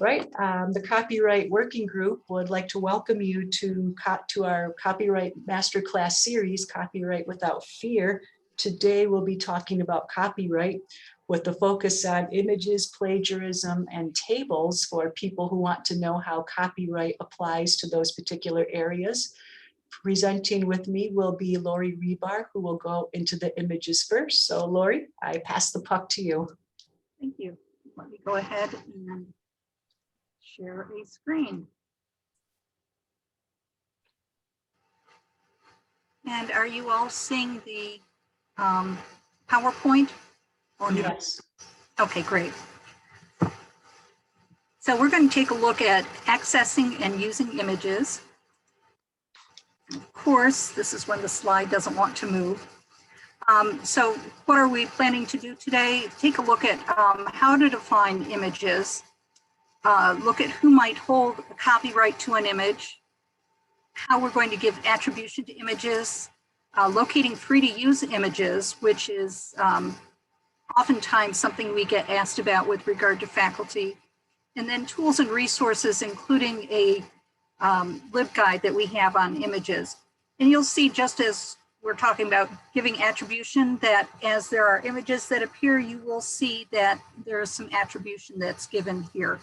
Right. The Copyright Working Group would like to welcome you to our Copyright Masterclass series, Copyright Without Fear. Today we'll be talking about copyright with the focus on images, plagiarism, and tables for people who want to know how copyright applies to those particular areas. Presenting with me will be Lori Rebar, who will go into the images first. So Lori, I pass the puck to you. Thank you. Let me go ahead and share a screen. And are you all seeing the PowerPoint? Or yes. No? Okay, great. So we're going to take a look at accessing and using images. Of course, this is when the slide doesn't want to move. So what are we planning to do today? Take a look at how to define images. Look at who might hold a copyright to an image, how we're going to give attribution to images, locating free to use images, which is oftentimes something we get asked about with regard to faculty, and then tools and resources, including a LibGuide that we have on images. And you'll see, just as we're talking about giving attribution, that as there are images that appear, you will see that there is some attribution that's given here.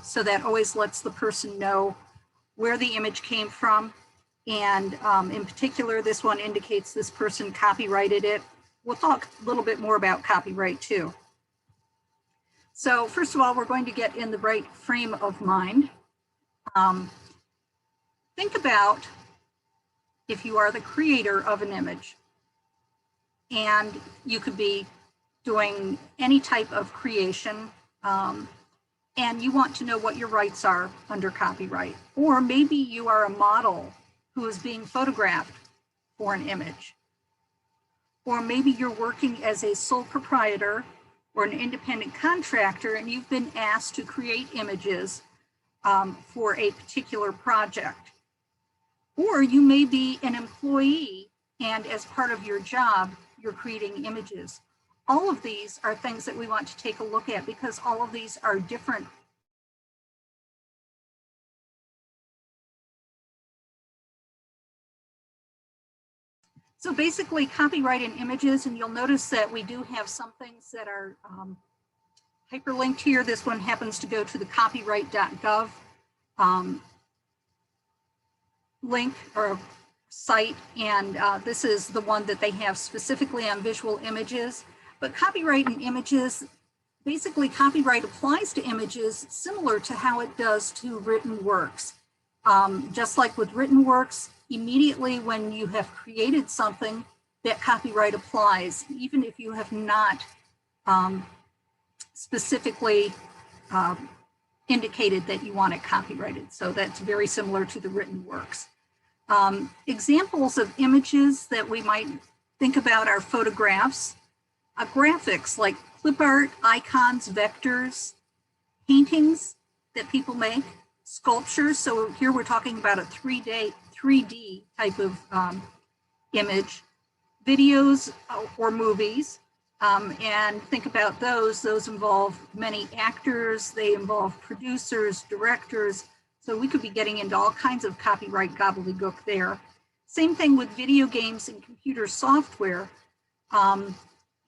So that always lets the person know where the image came from. And in particular, this one indicates this person copyrighted it. We'll talk a little bit more about copyright too. So first of all, we're going to get in the right frame of mind. Think about if you are the creator of an image, and you could be doing any type of creation, and you want to know what your rights are under copyright. Or maybe you are a model who is being photographed for an image. Or maybe you're working as a sole proprietor or an independent contractor, and you've been asked to create images for a particular project. Or you may be an employee, and as part of your job, you're creating images. All of these are things that we want to take a look at, because all of these are different. So basically, copyright in images, and you'll notice that we do have some things that are hyperlinked here. This one happens to go to the copyright.gov link or site, and this is the one that they have specifically on visual images. But copyright in images, basically copyright applies to images similar to how it does to written works. Just like with written works, immediately when you have created something, that copyright applies, even if you have not specifically indicated that you want it copyrighted. So that's very similar to the written works. Examples of images that we might think about are photographs, graphics like clip art, icons, vectors, paintings that people make, sculptures. So here we're talking about a 3D type of image, videos or movies. And think about those. Those involve many actors. They involve producers, directors. So we could be getting into all kinds of copyright gobbledygook there. Same thing with video games and computer software.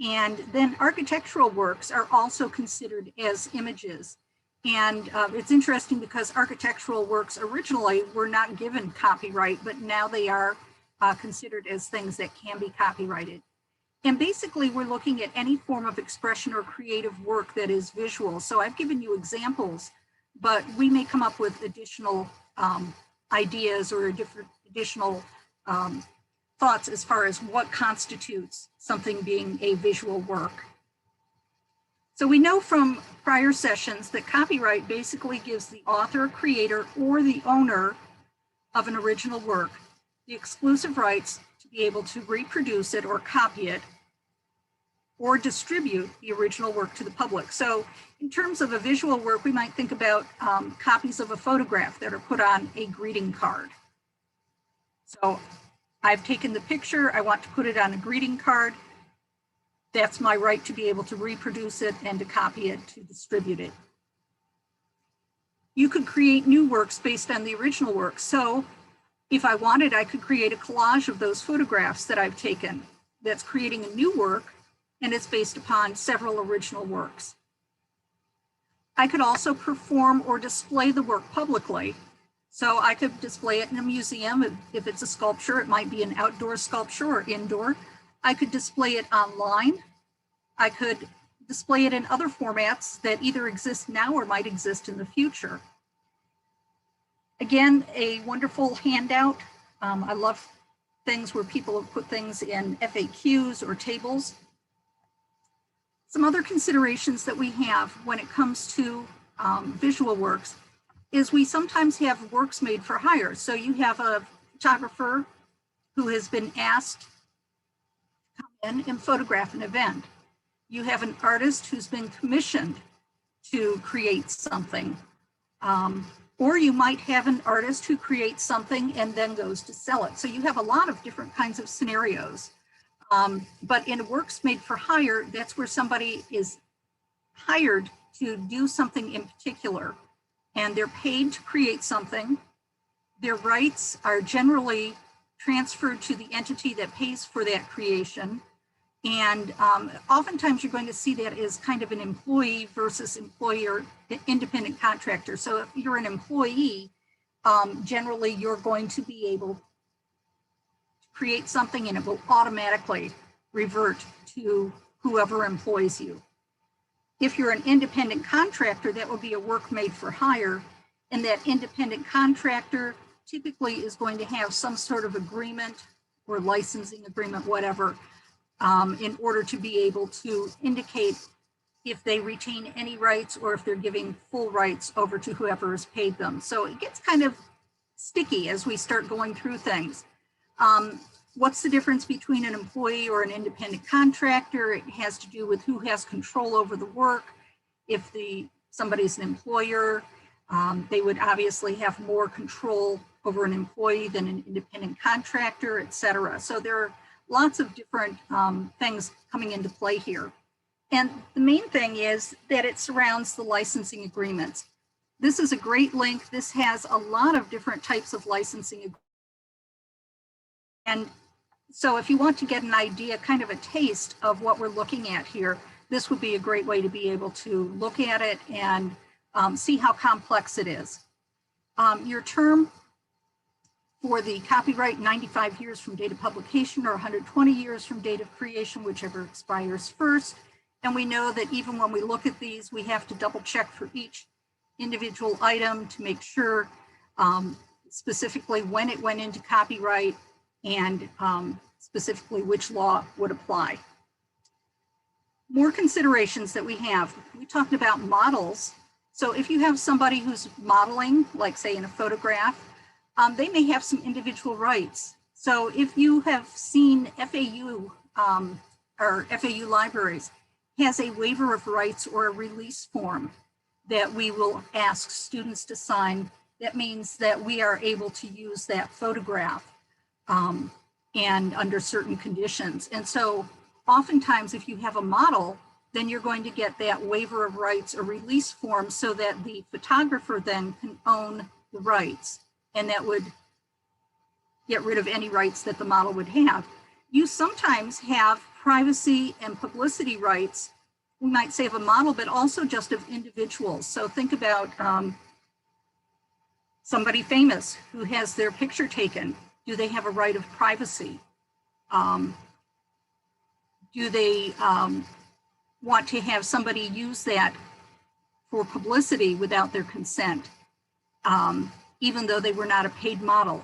And then architectural works are also considered as images. And it's interesting because architectural works originally were not given copyright, but now they are considered as things that can be copyrighted. And basically, we're looking at any form of expression or creative work that is visual. So I've given you examples, but we may come up with additional ideas or additional thoughts as far as what constitutes something being a visual work. So we know from prior sessions that copyright basically gives the author, creator, or the owner of an original work the exclusive rights to be able to reproduce it or copy it or distribute the original work to the public. So in terms of a visual work, we might think about copies of a photograph that are put on a greeting card. So I've taken the picture, I want to put it on a greeting card. That's my right to be able to reproduce it and to copy it, to distribute it. You could create new works based on the original work. So if I wanted, I could create a collage of those photographs that I've taken that's creating a new work, and it's based upon several original works. I could also perform or display the work publicly. So I could display it in a museum. If it's a sculpture, it might be an outdoor sculpture or indoor. I could display it online. I could display it in other formats that either exist now or might exist in the future. Again, a wonderful handout. I love things where people have put things in FAQs or tables. Some other considerations that we have when it comes to visual works is we sometimes have works made for hire. So you have a photographer who has been asked to come in and photograph an event. You have an artist who's been commissioned to create something. Or you might have an artist who creates something and then goes to sell it. So you have a lot of different kinds of scenarios. But in works made for hire, that's where somebody is hired to do something in particular, and they're paid to create something. Their rights are generally transferred to the entity that pays for that creation. And oftentimes you're going to see that as kind of an employee versus employer, independent contractor. So if you're an employee, generally you're going to be able to create something and it will automatically revert to whoever employs you. If you're an independent contractor, that will be a work made for hire, and that independent contractor typically is going to have some sort of agreement or licensing agreement, whatever, in order to be able to indicate if they retain any rights or if they're giving full rights over to whoever has paid them. So it gets kind of sticky as we start going through things. What's the difference between an employee or an independent contractor? It has to do with who has control over the work. If somebody's an employer, they would obviously have more control over an employee than an independent contractor, et cetera. So there are lots of different things coming into play here. And the main thing is that it surrounds the licensing agreements. This is a great link. This has a lot of different types of licensing agreements. And so if you want to get an idea, kind of a taste of what we're looking at here, this would be a great way to be able to look at it and see how complex it is. Your term for the copyright, 95 years from date of publication or 120 years from date of creation, whichever expires first. And we know that even when we look at these, we have to double check for each individual item to make sure specifically when it went into copyright and specifically which law would apply. More considerations that we have. We talked about models. So if you have somebody who's modeling, like say in a photograph, they may have some individual rights. So if you have seen FAU or FAU libraries has a waiver of rights or a release form that we will ask students to sign, that means that we are able to use that photograph and under certain conditions. And so oftentimes if you have a model, then you're going to get that waiver of rights or release form so that the photographer then can own the rights, and that would get rid of any rights that the model would have. You sometimes have privacy and publicity rights, we might say of a model, but also just of individuals. So think about somebody famous who has their picture taken. Do they have a right of privacy? Do they want to have somebody use that for publicity without their consent, even though they were not a paid model?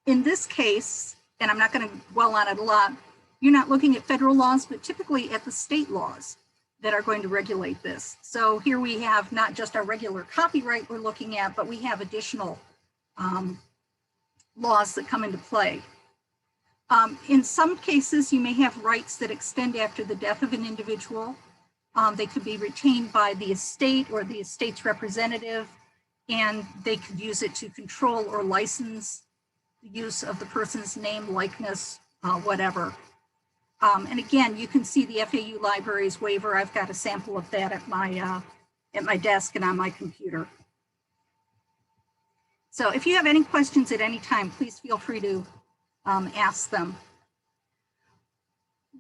In this case, and I'm not going to dwell on it a lot, you're not looking at federal laws, but typically at the state laws that are going to regulate this. So here we have not just our regular copyright we're looking at, but we have additional laws that come into play. In some cases, you may have rights that extend after the death of an individual. They could be retained by the estate or the estate's representative, and they could use it to control or license the use of the person's name, likeness, whatever. And again, you can see the FAU Libraries waiver. I've got a sample of that at my desk and on my computer. So if you have any questions at any time, please feel free to ask them.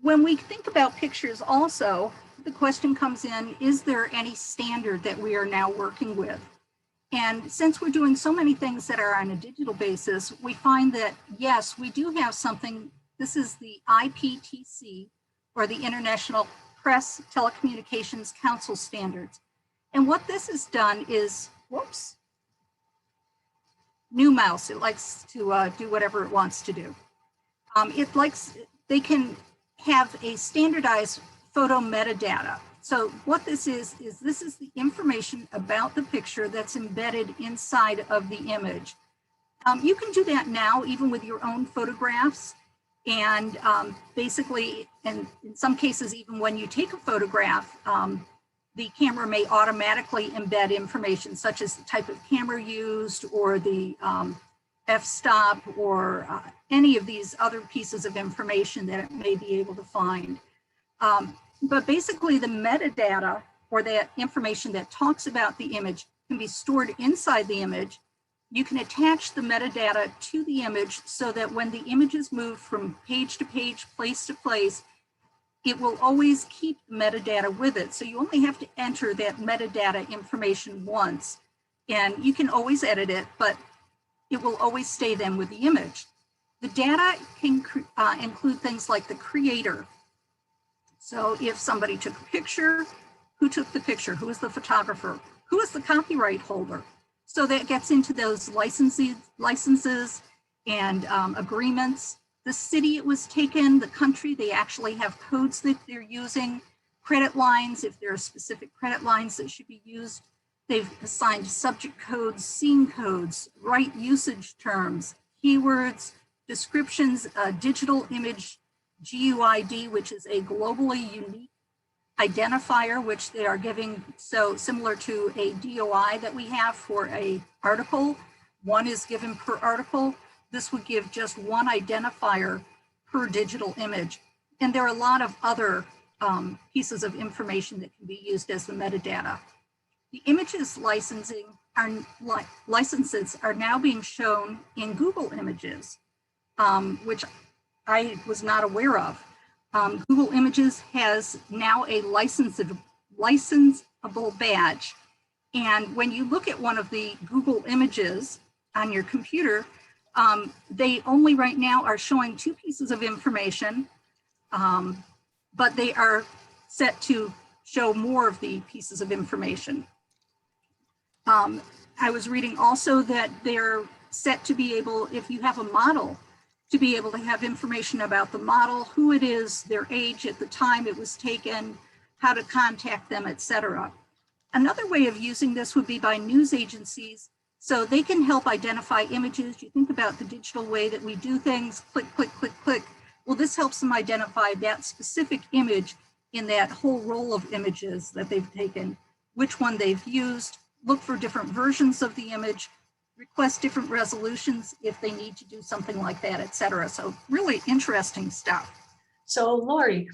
When we think about pictures also, the question comes in, is there any standard that we are now working with? And since we're doing so many things that are on a digital basis, we find that, yes, we do have something. This is the IPTC, or the International Press Telecommunications Council Standards. And what this has done is, whoops, new mouse, it likes to do whatever it wants to do. They can have a standardized photo metadata. So what this is this is the information about the picture that's embedded inside of the image. You can do that now, even with your own photographs. And basically, and in some cases, even when you take a photograph, the camera may automatically embed information such as the type of camera used, or the f-stop, or any of these other pieces of information that it may be able to find. But basically the metadata, or that information that talks about the image, can be stored inside the image. You can attach the metadata to the image so that when the image is moved from page to page, place to place, it will always keep the metadata with it. So you only have to enter that metadata information once, and you can always edit it, but it will always stay then with the image. The data can include things like the creator. So if somebody took a picture, who took the picture? Who is the photographer? Who is the copyright holder? So that gets into those licenses and agreements. The city it was taken, the country, they actually have codes that they're using, credit lines, if there are specific credit lines that should be used. They've assigned subject codes, scene codes, right usage terms, keywords, descriptions, digital image GUID, which is a globally unique identifier, which they are giving, so similar to a DOI that we have for an article. One is given per article. This would give just one identifier per digital image. And there are a lot of other pieces of information that can be used as the metadata. The images licenses are now being shown in Google Images, which I was not aware of. Google Images has now a licensable badge. And when you look at one of the Google Images on your computer, they only right now are showing two pieces of information, but they are set to show more of the pieces of information. I was reading also that they're set to be able, if you have a model, to be able to have information about the model, who it is, their age at the time it was taken, how to contact them, etc. Another way of using this would be by news agencies, so they can help identify images. You think about the digital way that we do things, click, click, click, click. Well, this helps them identify that specific image in that whole roll of images that they've taken, which one they've used, look for different versions of the image, request different resolutions if they need to do something like that, etc. So really interesting stuff. So Lori,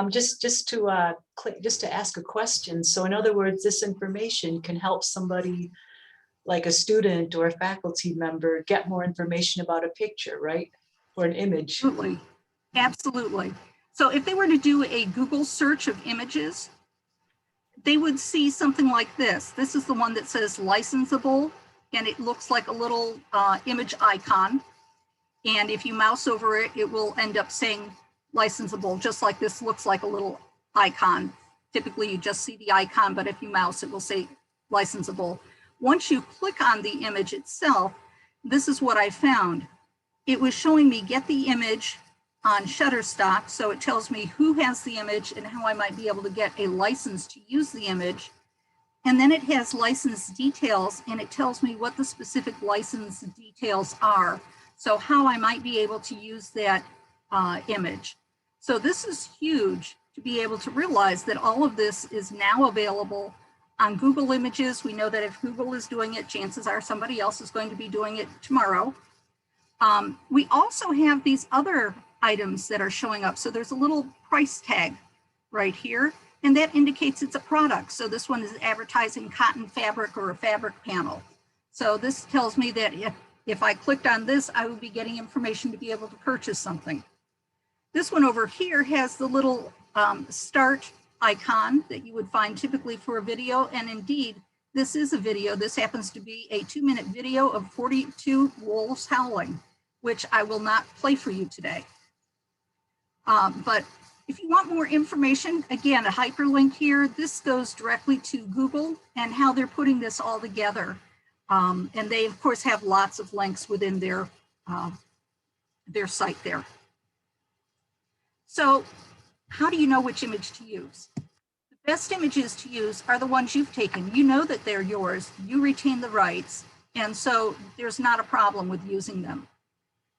just to ask a question. So in other words, this information can help somebody like a student or a faculty member get more information about a picture, right? Or an image. Absolutely, absolutely. So if they were to do a Google search of images, they would see something like this. This is the one that says licensable, and it looks like a little image icon. And if you mouse over it, it will end up saying licensable, just like this looks like a little icon. Typically you just see the icon, but if you mouse, it will say licensable. Once you click on the image itself, this is what I found. It was showing me get the image on Shutterstock, so it tells me who has the image and how I might be able to get a license to use the image. And then it has license details, and it tells me what the specific license details are. So how I might be able to use that image. So this is huge to be able to realize that all of this is now available on Google Images. We know that if Google is doing it, chances are somebody else is going to be doing it tomorrow. We also have these other items that are showing up. So there's a little price tag right here, and that indicates it's a product. So this one is advertising cotton fabric or a fabric panel. So this tells me that if I clicked on this, I would be getting information to be able to purchase something. This one over here has the little start icon that you would find typically for a video. And indeed, this is a video. This happens to be a 2-minute video of 42 wolves howling, which I will not play for you today. But if you want more information, again, a hyperlink here, this goes directly to Google and how they're putting this all together. And they, of course, have lots of links within their site there. So how do you know which image to use? The best images to use are the ones you've taken. You know that they're yours. You retain the rights. And so there's not a problem with using them.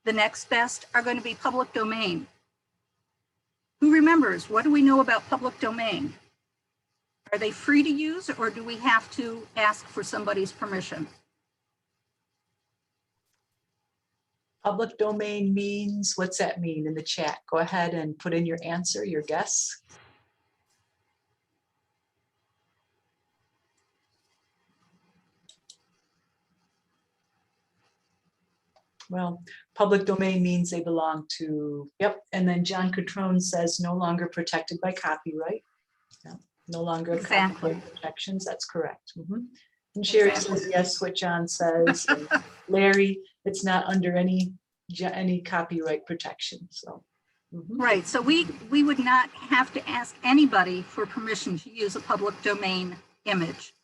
The next best are going to be public domain. Who remembers? What do we know about public domain? Are they free to use, or do we have to ask for somebody's permission? Public domain means, what's that mean in the chat? Go ahead and put in your answer, your guess. Well, public domain means they belong to, yep. And then John Catrone says no longer protected by copyright. Yeah, no longer Exactly. copyright protections. That's correct. And Sherry Exactly. says yes, what John says. And Larry, it's not under any copyright protection. So. Right. So we would not have to ask anybody for permission to use a public domain image.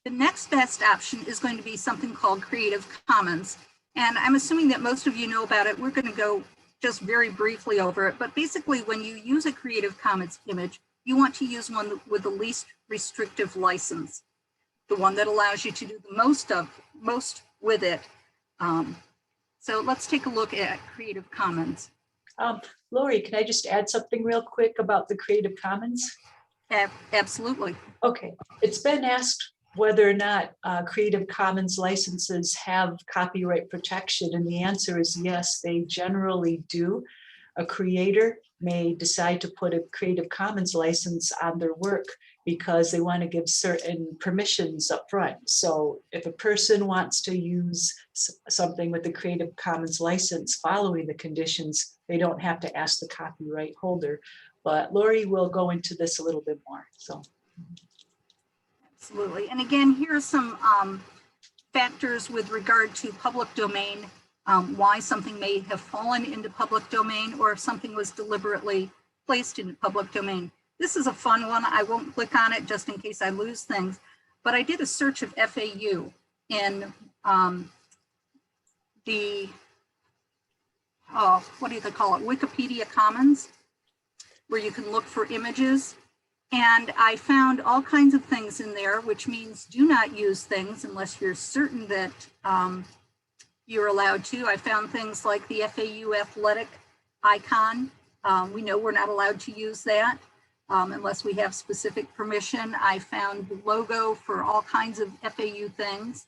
The next best option is going to be something called Creative Commons. And I'm assuming that most of you know about it. We're going to go just very briefly over it. But basically, when you use a Creative Commons image, you want to use one with the least restrictive license, the one that allows you to do the most with it. So let's take a look at Creative Commons. Lori, can I just add something real quick about the Creative Commons? Absolutely. Okay, it's been asked whether or not Creative Commons licenses have copyright protection, and the answer is yes, they generally do. A creator may decide to put a Creative Commons license on their work because they want to give certain permissions up front. So if a person wants to use something with the Creative Commons license following the conditions, they don't have to ask the copyright holder. But Lori will go into this a little bit more. So. Absolutely. And again, here are some factors with regard to public domain, why something may have fallen into public domain, or if something was deliberately placed into public domain. This is a fun one. I won't click on it just in case I lose things, but I did a search of FAU in what do they call it? Wikipedia Commons, where you can look for images. And I found all kinds of things in there, which means do not use things unless you're certain that you're allowed to. I found things like the FAU athletic icon. We know we're not allowed to use that unless we have specific permission. I found the logo for all kinds of FAU things.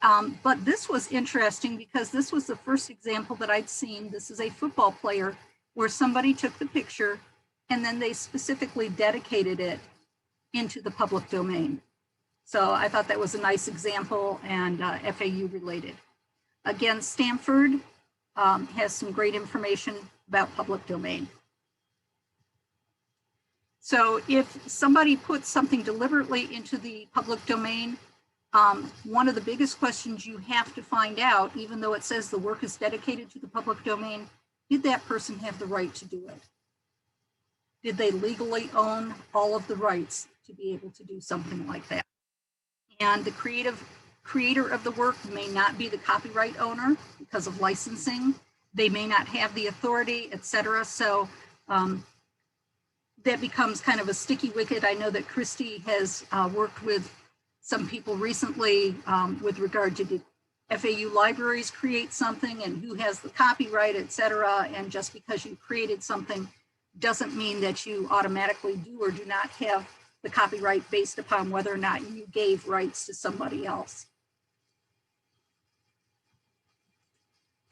But this was interesting because this was the first example that I'd seen. This is a football player where somebody took the picture and then they specifically dedicated it into the public domain. So I thought that was a nice example and FAU related. Again, Stanford has some great information about public domain. So if somebody puts something deliberately into the public domain, one of the biggest questions you have to find out, even though it says the work is dedicated to the public domain, did that person have the right to do it? Did they legally own all of the rights to be able to do something like that? And the creator of the work may not be the copyright owner because of licensing. They may not have the authority, etc. So that becomes kind of a sticky wicket. I know that Christy has worked with some people recently with regard to did FAU libraries create something and who has the copyright, etc. And just because you created something doesn't mean that you automatically do or do not have the copyright based upon whether or not you gave rights to somebody else.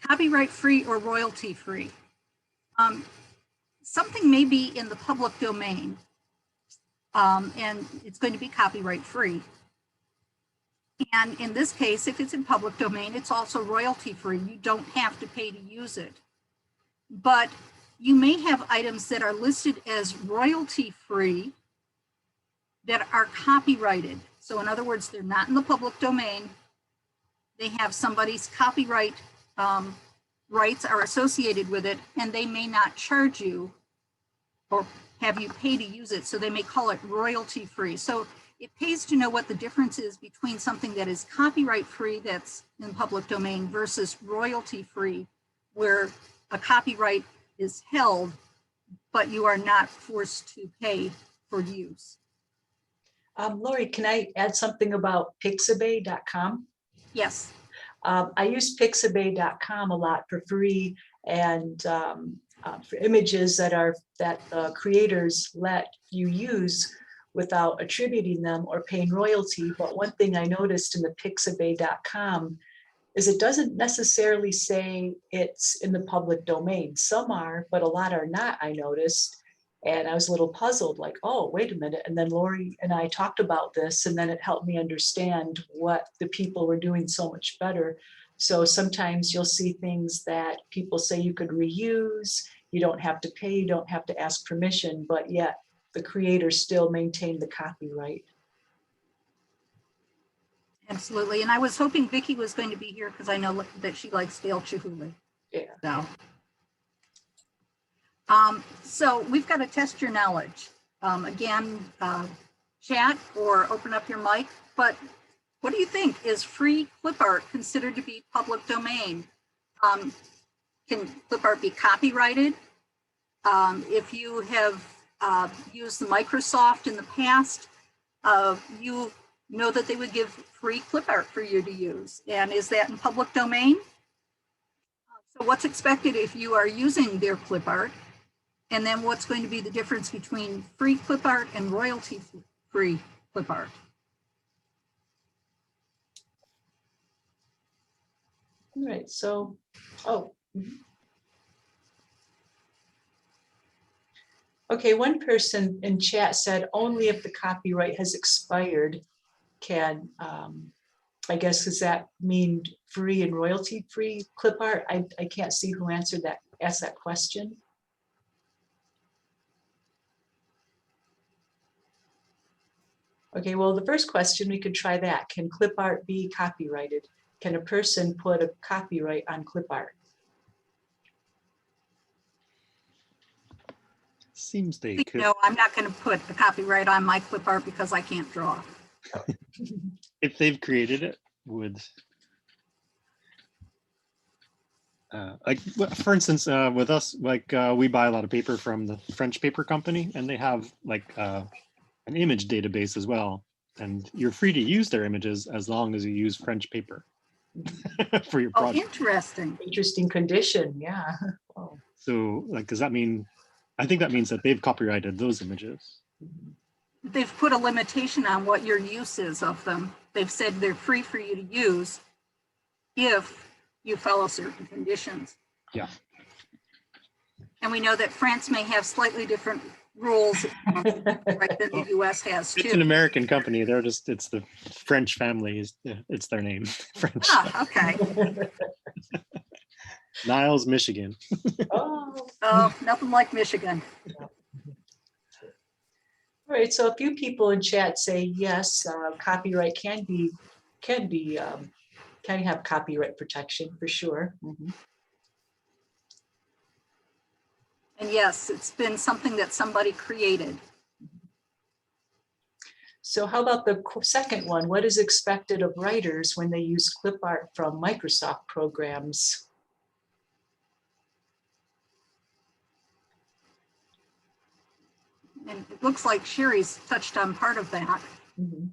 Copyright free or royalty free. Something may be in the public domain and it's going to be copyright free. And in this case, if it's in public domain, it's also royalty free. You don't have to pay to use it. But you may have items that are listed as royalty free that are copyrighted. So in other words, they're not in the public domain. They have somebody's copyright rights are associated with it, and they may not charge you or have you pay to use it. So they may call it royalty free. So it pays to know what the difference is between something that is copyright free that's in public domain versus royalty free, where a copyright is held, but you are not forced to pay for use. Lori, can I add something about pixabay.com? Yes. I use pixabay.com a lot for free and for images that creators let you use without attributing them or paying royalty. But one thing I noticed in the pixabay.com is it doesn't necessarily say it's in the public domain. Some are, but a lot are not, I noticed. And I was a little puzzled, like, oh, wait a minute. And then Lori and I talked about this, and then it helped me understand what the people were doing so much better. So sometimes you'll see things that people say you could reuse, you don't have to pay, you don't have to ask permission, but yet the creators still maintain the copyright. Absolutely. And I was hoping Vicki was going to be here because I know that she likes Dale Chihuly. Yeah. So we've got to test your knowledge. Again, chat or open up your mic. But what do you think? Is free clip art considered to be public domain? Can clip art be copyrighted? If you have used the Microsoft in the past, you know that they would give free clip art for you to use. And is that in public domain? So what's expected if you are using their clip art? And then what's going to be the difference between free clip art and royalty free clip art? All right, so, oh. Okay, one person in chat said only if the copyright has expired can, I guess, does that mean free and royalty free clip art? I can't see who asked that question. Okay, well, the first question, we could try that. Can clip art be copyrighted? Can a person put a copyright on clip art? Seems they could. No, I'm not going to put a copyright on my clip art because I can't draw. If they've created it, would like, for instance, with us, like we buy a lot of paper from the French paper company, and they have like an image database as well, and you're free to use their images as long as you use French paper for your project. Oh, interesting. Interesting condition, yeah. Oh. So like, does that mean, I think that means that they've copyrighted those images. They've put a limitation on what your use is of them. They've said they're free for you to use if you follow certain conditions. Yeah. And we know that France may have slightly different rules right, than the US has too. It's an American company. They're just, it's the French family. It's their name. French. Ah, okay. Niles, Michigan. Oh, nothing like Michigan. All right, so a few people in chat say yes, copyright can have copyright protection for sure. Mm-hmm. And yes, it's been something that somebody created. So how about the second one? What is expected of writers when they use clip art from Microsoft programs? And it looks like Sherry's touched on part of that. Mm-hmm.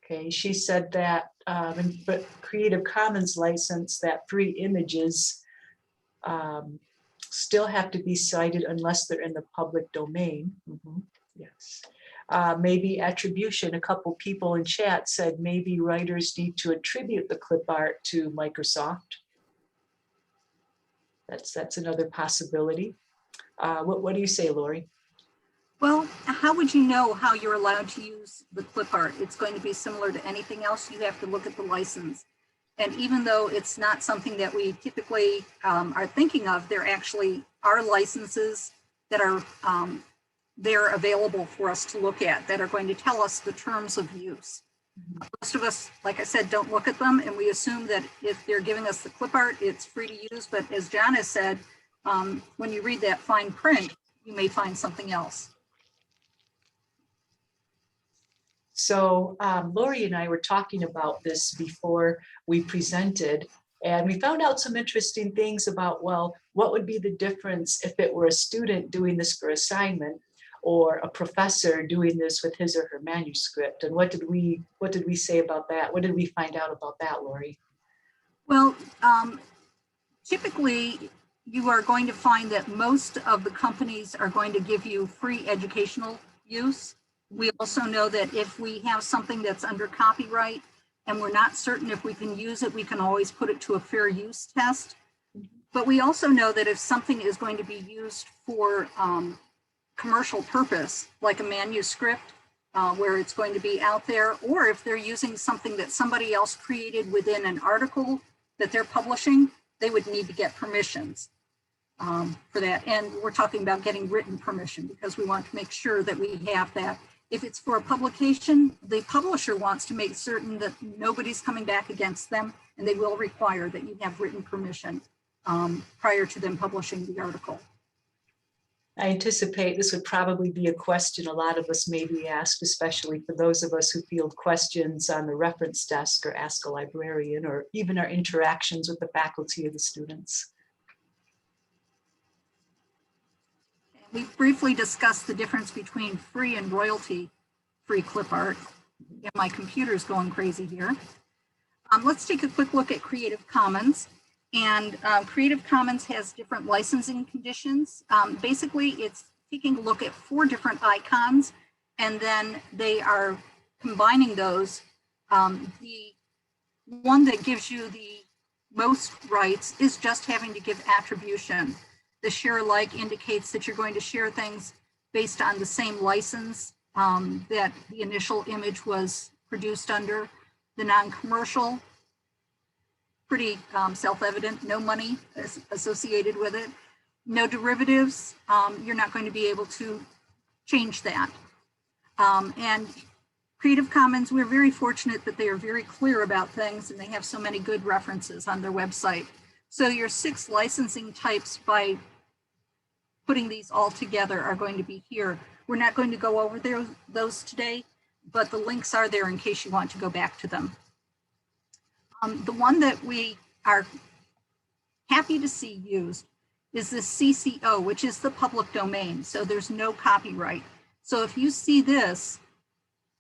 Okay, she said that but Creative Commons license, that free images still have to be cited unless they're in the public domain. Mm-hmm. Yes. Maybe attribution. A couple people in chat said maybe writers need to attribute the clip art to Microsoft. That's another possibility. What do you say, Lori? Well, how would you know how you're allowed to use the clip art? It's going to be similar to anything else. You have to look at the license. And even though it's not something that we typically are thinking of, there actually are licenses that are they're available for us to look at that are going to tell us the terms of use. Most of us, like I said, don't look at them, and we assume that if they're giving us the clip art, it's free to use. But as John has said, when you read that fine print, you may find something else. So Lori and I were talking about this before we presented, and we found out some interesting things about, well, what would be the difference if it were a student doing this for assignment or a professor doing this with his or her manuscript? And what did we say about that? What did we find out about that, Lori? Well, typically you are going to find that most of the companies are going to give you free educational use. We also know that if we have something that's under copyright and we're not certain if we can use it, we can always put it to a fair use test. But we also know that if something is going to be used for commercial purpose, like a manuscript, where it's going to be out there, or if they're using something that somebody else created within an article that they're publishing, they would need to get permissions for that. And we're talking about getting written permission because we want to make sure that we have that. If it's for a publication, the publisher wants to make certain that nobody's coming back against them, and they will require that you have written permission prior to them publishing the article. I anticipate this would probably be a question a lot of us may be asked, especially for those of us who field questions on the reference desk or ask a librarian, or even our interactions with the faculty or the students. We briefly discussed the difference between free and royalty-free clip art. Yeah, my computer's going crazy here. Let's take a quick look at Creative Commons. And Creative Commons has different licensing conditions. Basically, it's taking a look at 4 different icons, and then they are combining those. The one that gives you the most rights is just having to give attribution. The share alike indicates that you're going to share things based on the same license that the initial image was produced under. The non-commercial, pretty self-evident, no money associated with it. No derivatives, you're not going to be able to change that. And Creative Commons, we're very fortunate that they are very clear about things, and they have so many good references on their website. So your 6 licensing types, by putting these all together, are going to be here. We're not going to go over those today, but the links are there in case you want to go back to them. The one that we are happy to see used is the CCO, which is the public domain. So there's no copyright. So if you see this,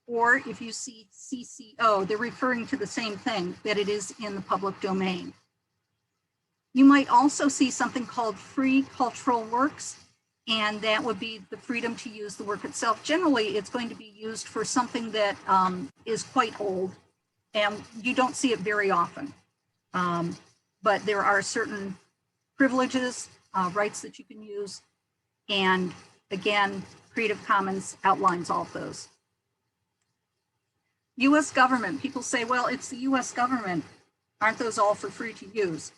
or if you see CCO, they're referring to the same thing, that it is in the public domain. You might also see something called free cultural works, and that would be the freedom to use the work itself. Generally, it's going to be used for something that is quite old, and you don't see it very often. But there are certain privileges, rights that you can use. And again, Creative Commons outlines all of those. US government, people say, well, it's the US government. Aren't those all for free to use?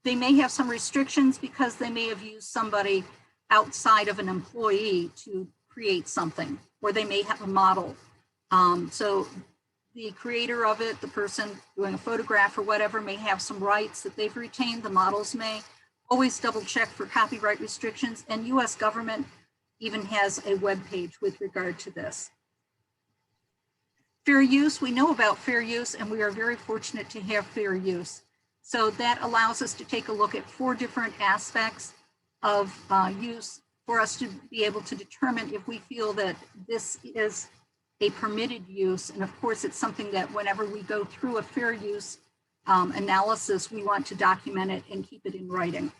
They may have some restrictions because they may have used somebody outside of an employee to create something, or they may have a model. So the creator of it, the person doing a photograph or whatever, may have some rights that they've retained. The models may. Always double check for copyright restrictions, and US government even has a web page with regard to this. Fair use, we know about fair use, and we are very fortunate to have fair use. So that allows us to take a look at 4 different aspects of use for us to be able to determine if we feel that this is a permitted use. And of course, it's something that whenever we go through a fair use analysis, we want to document it and keep it in writing.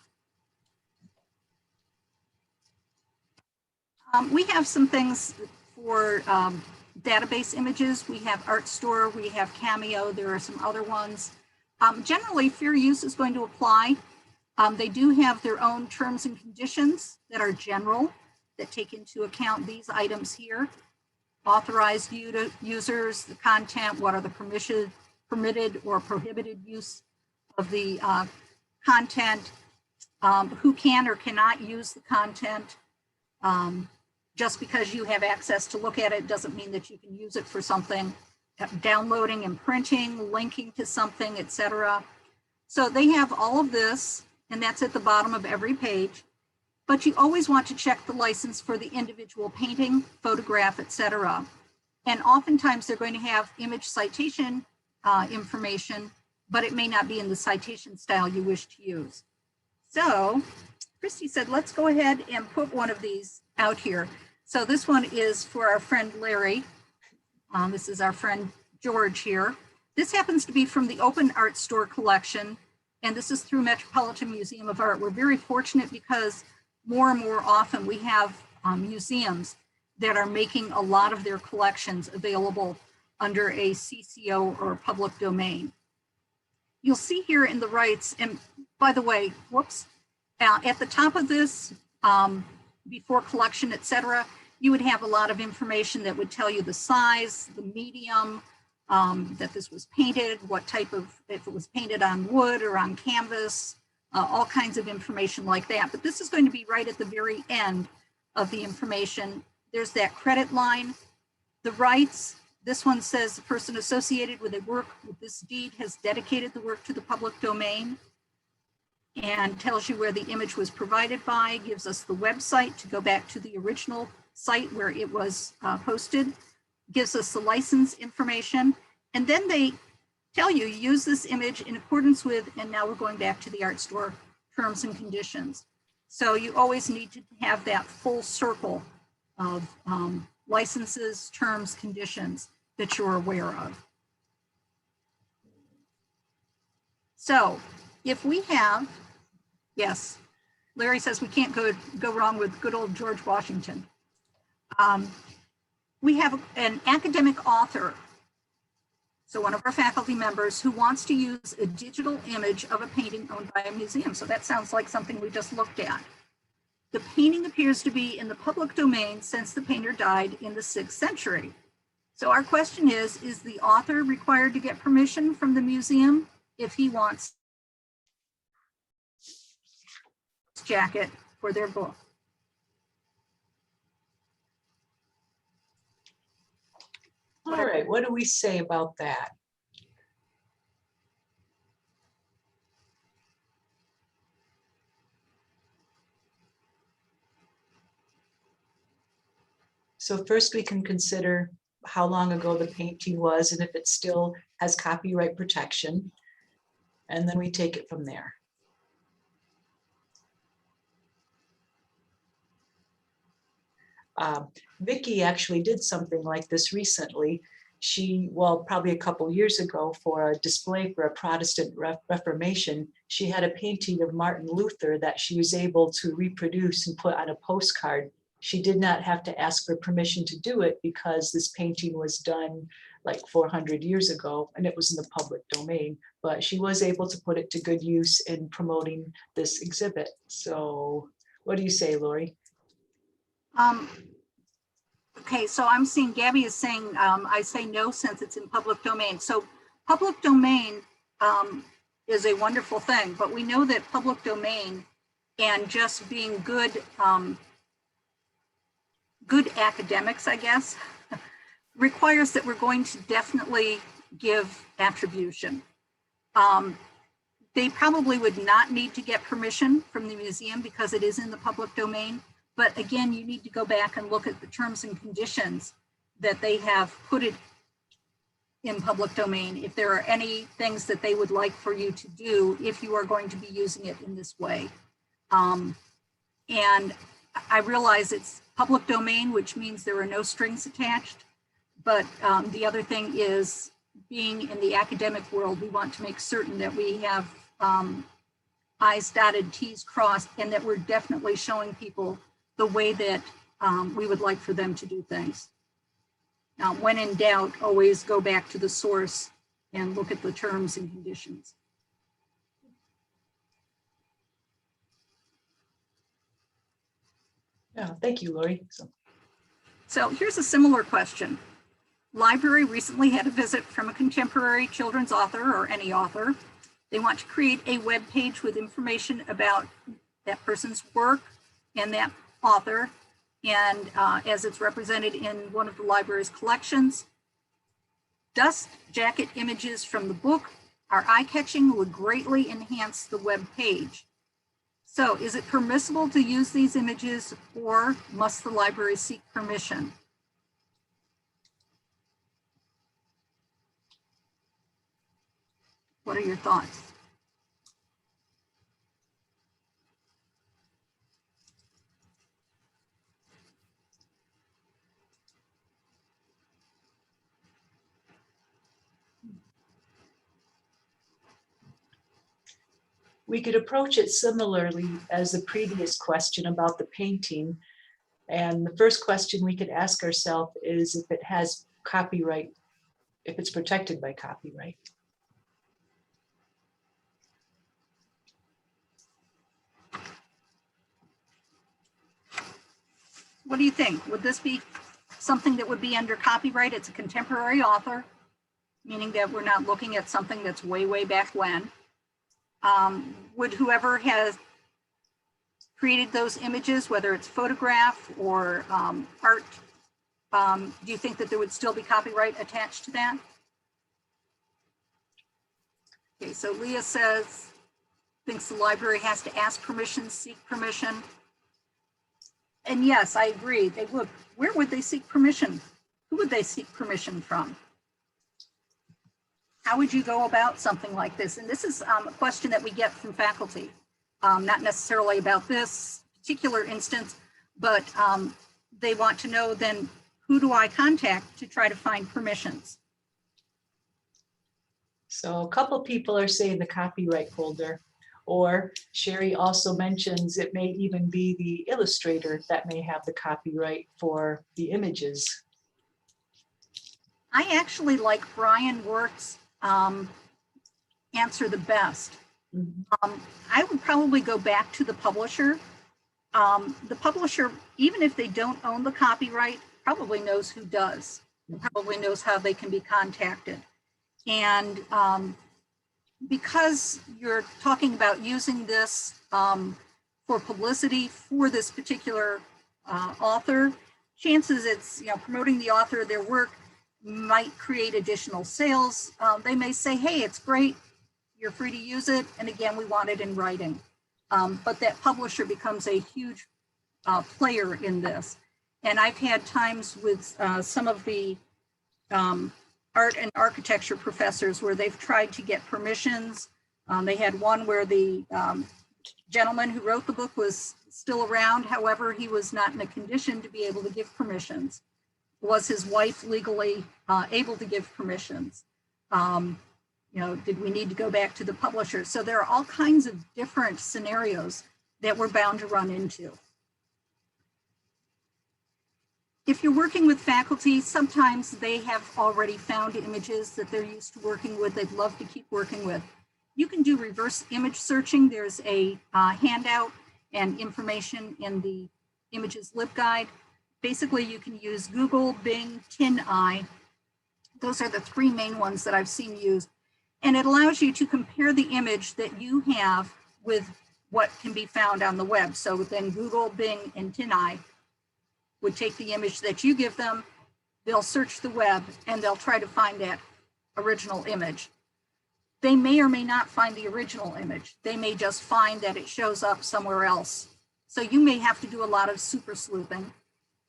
We have some things for database images. We have ArtStore, we have Cameo, there are some other ones. Generally, fair use is going to apply. They do have their own terms and conditions that are general. that take into account these items here. Authorized users, the content, what are the permitted or prohibited use of the content, who can or cannot use the content. Just because you have access to look at it doesn't mean that you can use it for something. Downloading and printing, linking to something, etc. So they have all of this, and that's at the bottom of every page. But you always want to check the license for the individual painting, photograph, etc. And oftentimes they're going to have image citation information, but it may not be in the citation style you wish to use. So Christy said, let's go ahead and put one of these out here. So this one is for our friend Larry. This is our friend George here. This happens to be from the Open Art Store collection, and this is through Metropolitan Museum of Art. We're very fortunate because more and more often we have museums that are making a lot of their collections available under a CCO or public domain. You'll see here in the rights, and by the way, whoops, at the top of this, before collection, etc., you would have a lot of information that would tell you the size, the medium, that this was painted, what type of, if it was painted on wood or on canvas, all kinds of information like that. But this is going to be right at the very end of the information. There's that credit line, the rights. This one says the person associated with a work with this deed has dedicated the work to the public domain, and tells you where the image was provided by, gives us the website to go back to the original site where it was posted, gives us the license information, and then they tell you use this image in accordance with, and now we're going back to the art store, terms and conditions. So you always need to have that full circle of licenses, terms, conditions that you're aware of. So if we have, yes, Larry says we can't go wrong with good old George Washington. We have an academic author, so one of our faculty members, who wants to use a digital image of a painting owned by a museum. So that sounds like something we just looked at. The painting appears to be in the public domain since the painter died in the 6th century. So our question is the author required to get permission from the museum if he wants jacket for their book? All right, what do we say about that? So first we can consider how long ago the painting was and if it still has copyright protection. And then we take it from there. Vicki actually did something like this recently. She, well, probably a couple years ago, for a display for a Protestant Reformation, she had a painting of Martin Luther that she was able to reproduce and put on a postcard. She did not have to ask for permission to do it because this painting was done like 400 years ago and it was in the public domain, but she was able to put it to good use in promoting this exhibit. So what do you say, Lori? Okay, so I'm seeing Gabby is saying, I say no since it's in public domain. So public domain is a wonderful thing, but we know that public domain and just being good, good academics, I guess, requires that we're going to definitely give attribution. They probably would not need to get permission from the museum because it is in the public domain. But again, you need to go back and look at the terms and conditions that they have put it in public domain. If there are any things that they would like for you to do, if you are going to be using it in this way. And I realize it's public domain, which means there are no strings attached. But the other thing is, being in the academic world, we want to make certain that we have I's dotted, T's crossed, and that we're definitely showing people the way that we would like for them to do things. Now, when in doubt, always go back to the source and look at the terms and conditions. Yeah, thank you, Lori. So here's a similar question. Library recently had a visit from a contemporary children's author or any author. They want to create a web page with information about that person's work and that author, and as it's represented in one of the library's collections. Dust jacket images from the book are eye-catching, would greatly enhance the web page. So is it permissible to use these images, or must the library seek permission? What are your thoughts? We could approach it similarly as the previous question about the painting. And the first question we could ask ourselves is if it has copyright, if it's protected by copyright. What do you think? Would this be something that would be under copyright? It's a contemporary author, meaning that we're not looking at something that's way, way back when. Would whoever has created those images, whether it's photograph or art, do you think that there would still be copyright attached to that? Okay, so Leah says, thinks the library has to ask permission, seek permission. And yes, I agree, they would. Where would they seek permission? Who would they seek permission from? How would you go about something like this? And this is a question that we get from faculty, not necessarily about this particular instance, but they want to know then, who do I contact to try to find permissions? So a couple people are saying the copyright holder, or Sherry also mentions it may even be the illustrator that may have the copyright for the images. I actually like Brian Wert's answer the best. I would probably go back to the publisher. The publisher, even if they don't own the copyright, probably knows who does, probably knows how they can be contacted. And because you're talking about using this for publicity for this particular author, chances it's, promoting the author, their work might create additional sales. They may say, hey, it's great, you're free to use it. And again, we want it in writing. But that publisher becomes a huge player in this. And I've had times with some of the art and architecture professors where they've tried to get permissions. They had one where the gentleman who wrote the book was still around. However, he was not in a condition to be able to give permissions. Was his wife legally able to give permissions? Did we need to go back to the publisher? So there are all kinds of different scenarios that we're bound to run into. If you're working with faculty, sometimes they have already found images that they're used to working with, they'd love to keep working with. You can do reverse image searching. There's a handout and information in the images LibGuide. Basically, you can use Google, Bing, TinEye. Those are the three main ones that I've seen used. And it allows you to compare the image that you have with what can be found on the web. So then Google, Bing, and TinEye would take the image that you give them, they'll search the web, and they'll try to find that original image. They may or may not find the original image. They may just find that it shows up somewhere else. So you may have to do a lot of super sleuthing,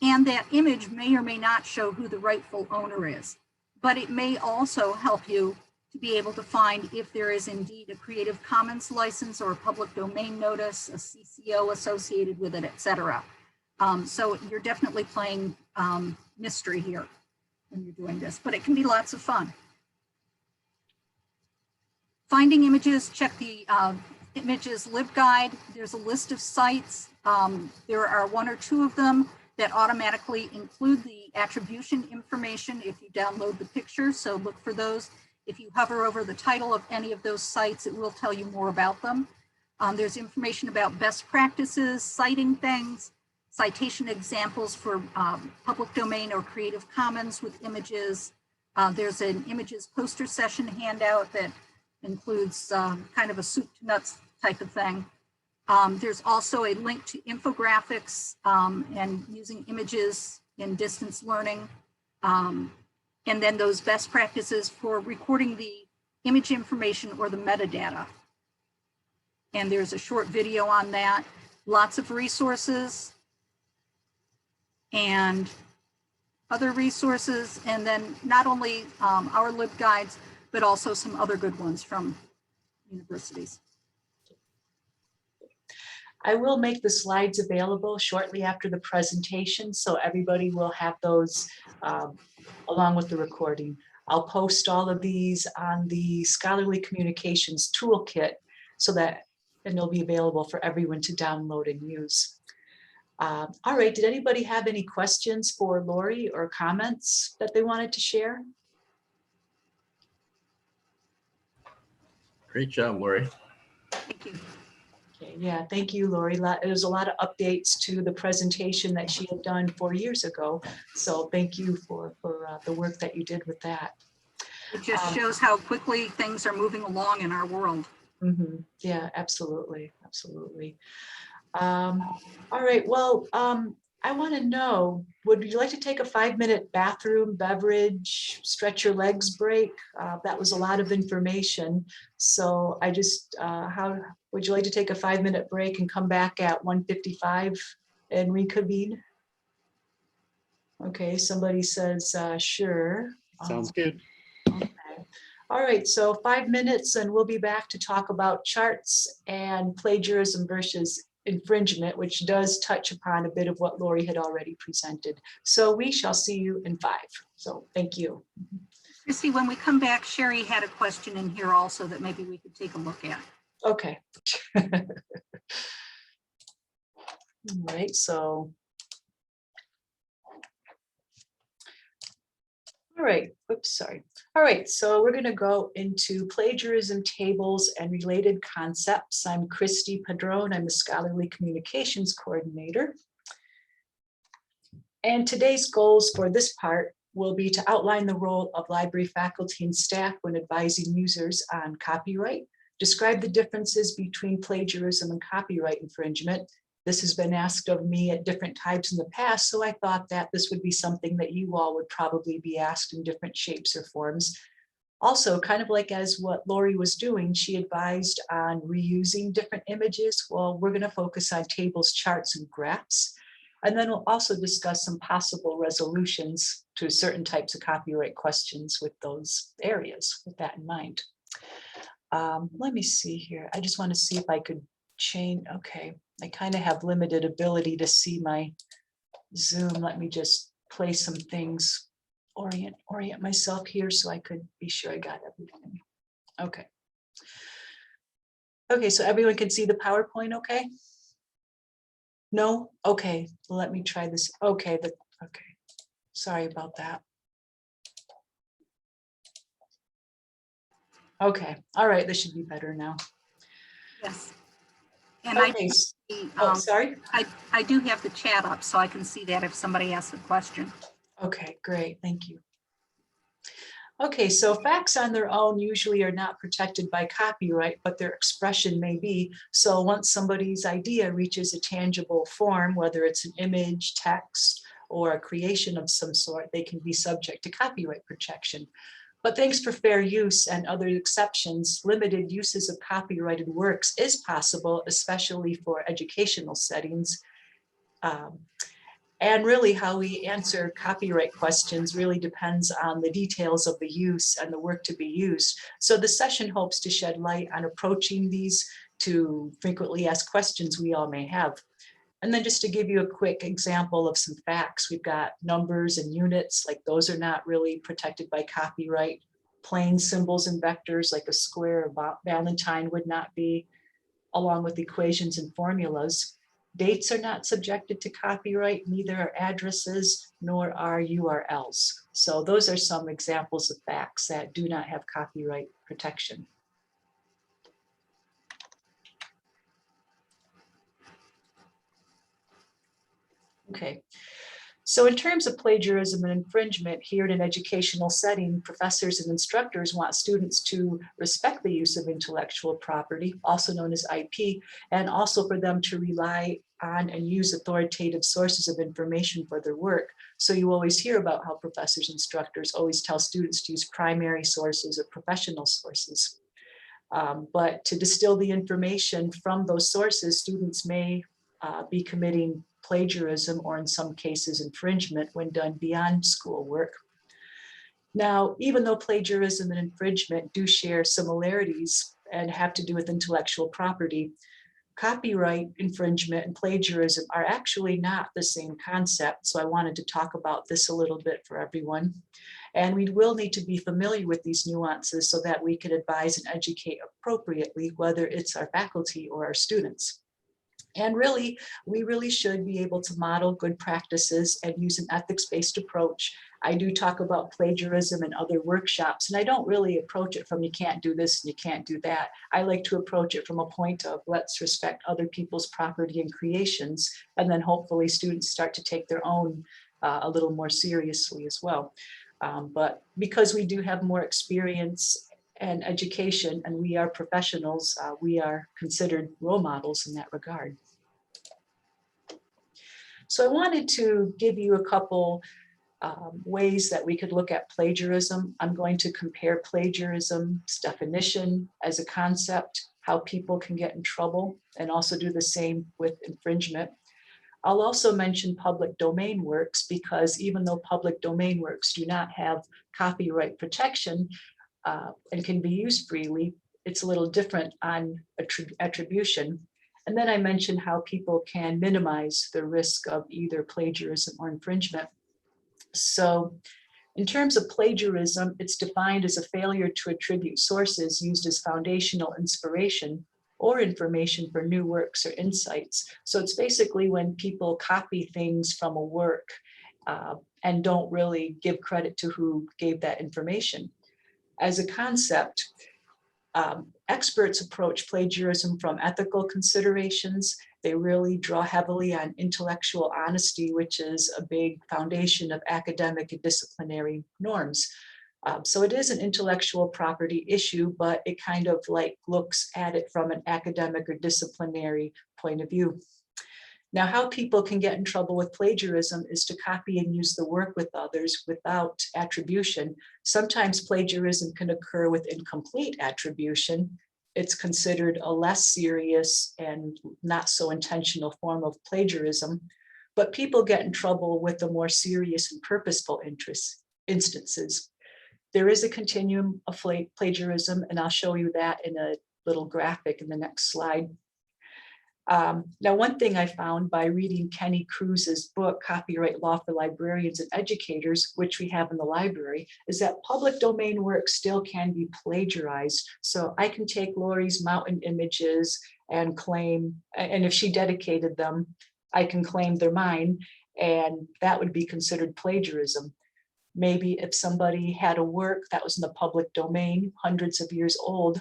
and that image may or may not show who the rightful owner is, but it may also help you to be able to find if there is indeed a Creative Commons license or a public domain notice, a CCO associated with it, etc. So you're definitely playing mystery here when you're doing this, but it can be lots of fun. Finding images, check the images LibGuide. There's a list of sites. There are one or two of them that automatically include the attribution information if you download the picture, so look for those. If you hover over the title of any of those sites, it will tell you more about them. There's information about best practices, citing things. citation examples for public domain or Creative Commons with images. There's an images poster session handout that includes kind of a soup to nuts type of thing. There's also a link to infographics and using images in distance learning. And then those best practices for recording the image information or the metadata. And there's a short video on that. Lots of resources and other resources. And then not only our LibGuides, but also some other good ones from universities. I will make the slides available shortly after the presentation, so everybody will have those along with the recording. I'll post all of these on the Scholarly Communications Toolkit and they'll be available for everyone to download and use. All right, did anybody have any questions for Lori or comments that they wanted to share? Great job, Lori. Thank you. Okay, yeah, thank you, Lori. There's a lot of updates to the presentation that she had done 4 years ago. So thank you for the work that you did with that. It just shows how quickly things are moving along in our world. Yeah, absolutely, absolutely. All right, well, I want to know, would you like to take a 5-minute bathroom, beverage, stretch your legs break? That was a lot of information. So I just, how would you like to take a 5-minute break and come back at 1:55 and reconvene? Okay, somebody says, sure. Sounds good. Okay. All right, so 5 minutes and we'll be back to talk about charts and plagiarism versus infringement, which does touch upon a bit of what Lori had already presented. So we shall see you in 5. So thank you. Christy, when we come back, Sherry had a question in here also that maybe we could take a look at. Okay. All right, so. All right, oops, sorry. All right, so we're going to go into plagiarism tables and related concepts. I'm Christy Padron. I'm the Scholarly Communications Coordinator. And today's goals for this part will be to outline the role of library faculty and staff when advising users on copyright, describe the differences between plagiarism and copyright infringement. This has been asked of me at different times in the past, so I thought that this would be something that you all would probably be asked in different shapes or forms. Also, kind of like as what Lori was doing, she advised on reusing different images. Well, we're going to focus on tables, charts, and graphs. And then we'll also discuss some possible resolutions to certain types of copyright questions with those areas, with that in mind. Let me see here. I just want to see if I could change. Okay, I kind of have limited ability to see my Zoom. Let me just play some things, orient myself here so I could be sure I got everything. Okay. Okay, so everyone can see the PowerPoint, okay? No? Okay, let me try this. Okay, okay. Sorry about that. Okay, all right, this should be better now. Yes. And Okay. Sorry. I do have the chat up so I can see that if somebody asks a question. Okay, great, thank you. Okay, so facts on their own usually are not protected by copyright, but their expression may be. So once somebody's idea reaches a tangible form, whether it's an image, text, or a creation of some sort, they can be subject to copyright protection. But thanks for fair use and other exceptions, limited uses of copyrighted works is possible, especially for educational settings. And really how we answer copyright questions really depends on the details of the use and the work to be used. So the session hopes to shed light on approaching these to frequently asked questions we all may have. And then just to give you a quick example of some facts, we've got numbers and units, like those are not really protected by copyright. Plain symbols and vectors like a square or Valentine would not be, along with equations and formulas. Dates are not subjected to copyright, neither are addresses, nor are URLs. So those are some examples of facts that do not have copyright protection. Okay. So in terms of plagiarism and infringement, here in an educational setting, professors and instructors want students to respect the use of intellectual property, also known as IP, and also for them to rely on and use authoritative sources of information for their work. So you always hear about how professors and instructors always tell students to use primary sources or professional sources. But to distill the information from those sources, students may be committing plagiarism or in some cases infringement when done beyond schoolwork. Now, even though plagiarism and infringement do share similarities and have to do with intellectual property, copyright infringement and plagiarism are actually not the same concept. So I wanted to talk about this a little bit for everyone. And we will need to be familiar with these nuances so that we can advise and educate appropriately, whether it's our faculty or our students. And really, we really should be able to model good practices and use an ethics-based approach. I do talk about plagiarism in other workshops, and I don't really approach it from you can't do this and you can't do that. I like to approach it from a point of let's respect other people's property and creations, and then hopefully students start to take their own a little more seriously as well. But because we do have more experience and education, and we are professionals, we are considered role models in that regard. So I wanted to give you a couple ways that we could look at plagiarism. I'm going to compare plagiarism's definition as a concept, how people can get in trouble, and also do the same with infringement. I'll also mention public domain works because even though public domain works do not have copyright protection, and can be used freely, it's a little different on attribution. And then I mentioned how people can minimize the risk of either plagiarism or infringement. So in terms of plagiarism, it's defined as a failure to attribute sources used as foundational inspiration or information for new works or insights. So it's basically when people copy things from a work and don't really give credit to who gave that information. As a concept, experts approach plagiarism from ethical considerations. They really draw heavily on intellectual honesty, which is a big foundation of academic and disciplinary norms. So it is an intellectual property issue, but it kind of like looks at it from an academic or disciplinary point of view. Now, how people can get in trouble with plagiarism is to copy and use the work with others without attribution. Sometimes plagiarism can occur with incomplete attribution. It's considered a less serious and not so intentional form of plagiarism, but people get in trouble with the more serious and purposeful instances. There is a continuum of plagiarism, and I'll show you that in a little graphic in the next slide. Now, one thing I found by reading Kenny Cruz's book, Copyright Law for Librarians and Educators, which we have in the library, is that public domain works still can be plagiarized. So I can take Lori's mountain images and claim, and if she dedicated them, I can claim they're mine, and that would be considered plagiarism. Maybe if somebody had a work that was in the public domain, hundreds of years old,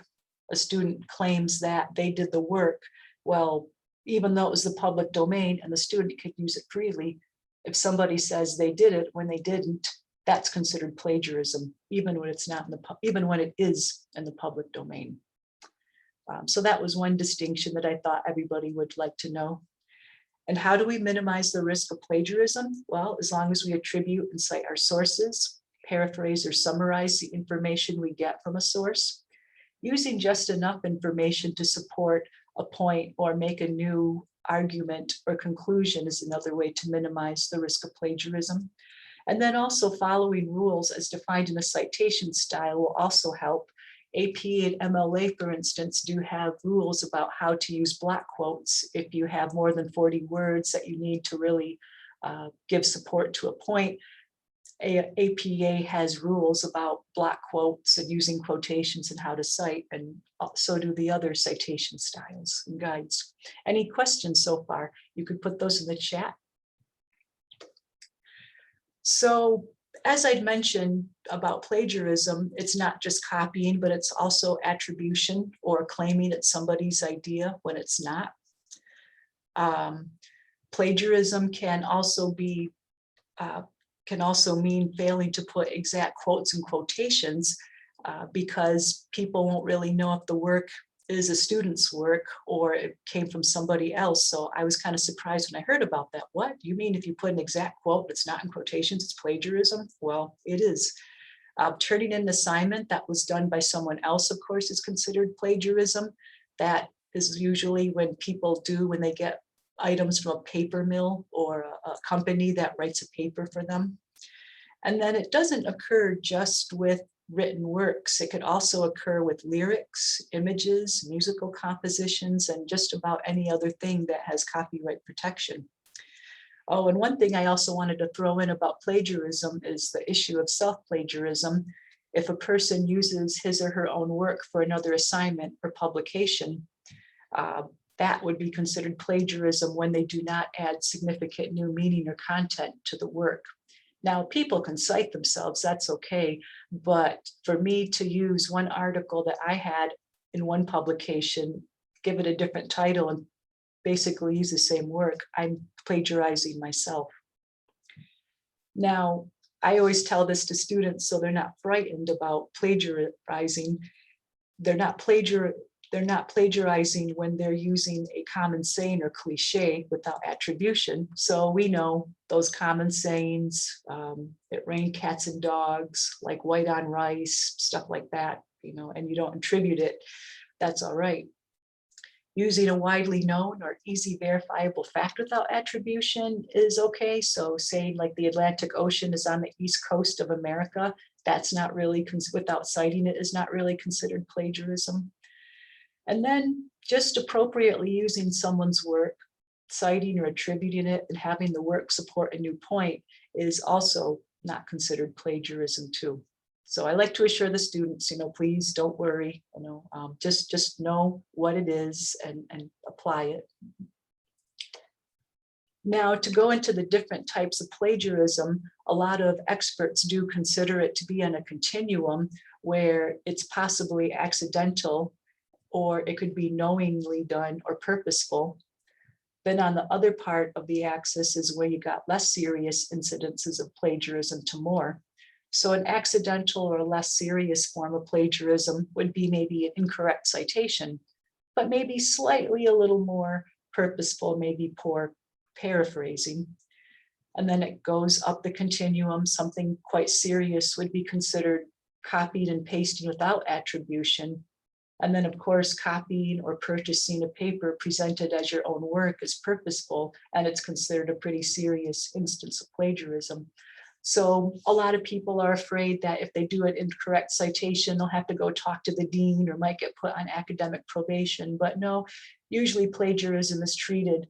a student claims that they did the work. Well, even though it was the public domain and the student could use it freely, if somebody says they did it when they didn't, that's considered plagiarism, even when it's not in even when it is in the public domain. So that was one distinction that I thought everybody would like to know. And how do we minimize the risk of plagiarism? Well, as long as we attribute and cite our sources, paraphrase or summarize the information we get from a source, using just enough information to support a point or make a new argument or conclusion is another way to minimize the risk of plagiarism. And then also following rules as defined in a citation style will also help. AP and MLA, for instance, do have rules about how to use block quotes if you have more than 40 words that you need to really give support to a point. APA has rules about block quotes and using quotations and how to cite, and so do the other citation styles and guides. Any questions so far? You could put those in the chat. So as I'd mentioned about plagiarism, it's not just copying, but it's also attribution or claiming it's somebody's idea when it's not. Plagiarism can also be can also mean failing to put exact quotes and quotations because people won't really know if the work is a student's work or it came from somebody else. So I was kind of surprised when I heard about that. What? You mean if you put an exact quote, it's not in quotations, it's plagiarism? Well, it is. Turning in an assignment that was done by someone else, of course, is considered plagiarism. That is usually when people do, when they get items from a paper mill or a company that writes a paper for them. And then it doesn't occur just with written works. It could also occur with lyrics, images, musical compositions, and just about any other thing that has copyright protection. Oh, and one thing I also wanted to throw in about plagiarism is the issue of self-plagiarism. If a person uses his or her own work for another assignment or publication, that would be considered plagiarism when they do not add significant new meaning or content to the work. Now, people can cite themselves, that's okay, but for me to use one article that I had in one publication, give it a different title and basically use the same work, I'm plagiarizing myself. Now, I always tell this to students so they're not frightened about plagiarizing. They're not plagiarizing when they're using a common saying or cliche without attribution. So we know those common sayings, it rained cats and dogs, like white on rice, stuff like that, you know, and you don't attribute it, that's all right. Using a widely known or easy verifiable fact without attribution is okay. So saying like the Atlantic Ocean is on the east coast of America, that's not really, without citing it, is not really considered plagiarism. And then just appropriately using someone's work, citing or attributing it and having the work support a new point is also not considered plagiarism too. So I like to assure the students, you know, please don't worry, you know, just know what it is and apply it. Now, to go into the different types of plagiarism, a lot of experts do consider it to be on a continuum where it's possibly accidental, or it could be knowingly done or purposeful. Then on the other part of the axis is where you got less serious incidences of plagiarism to more. So an accidental or less serious form of plagiarism would be maybe an incorrect citation, but maybe slightly a little more purposeful, maybe poor paraphrasing. And then it goes up the continuum. Something quite serious would be considered copied and pasting without attribution. And then, of course, copying or purchasing a paper presented as your own work is purposeful, and it's considered a pretty serious instance of plagiarism. So a lot of people are afraid that if they do an incorrect citation, they'll have to go talk to the dean or might get put on academic probation. But no, usually plagiarism is treated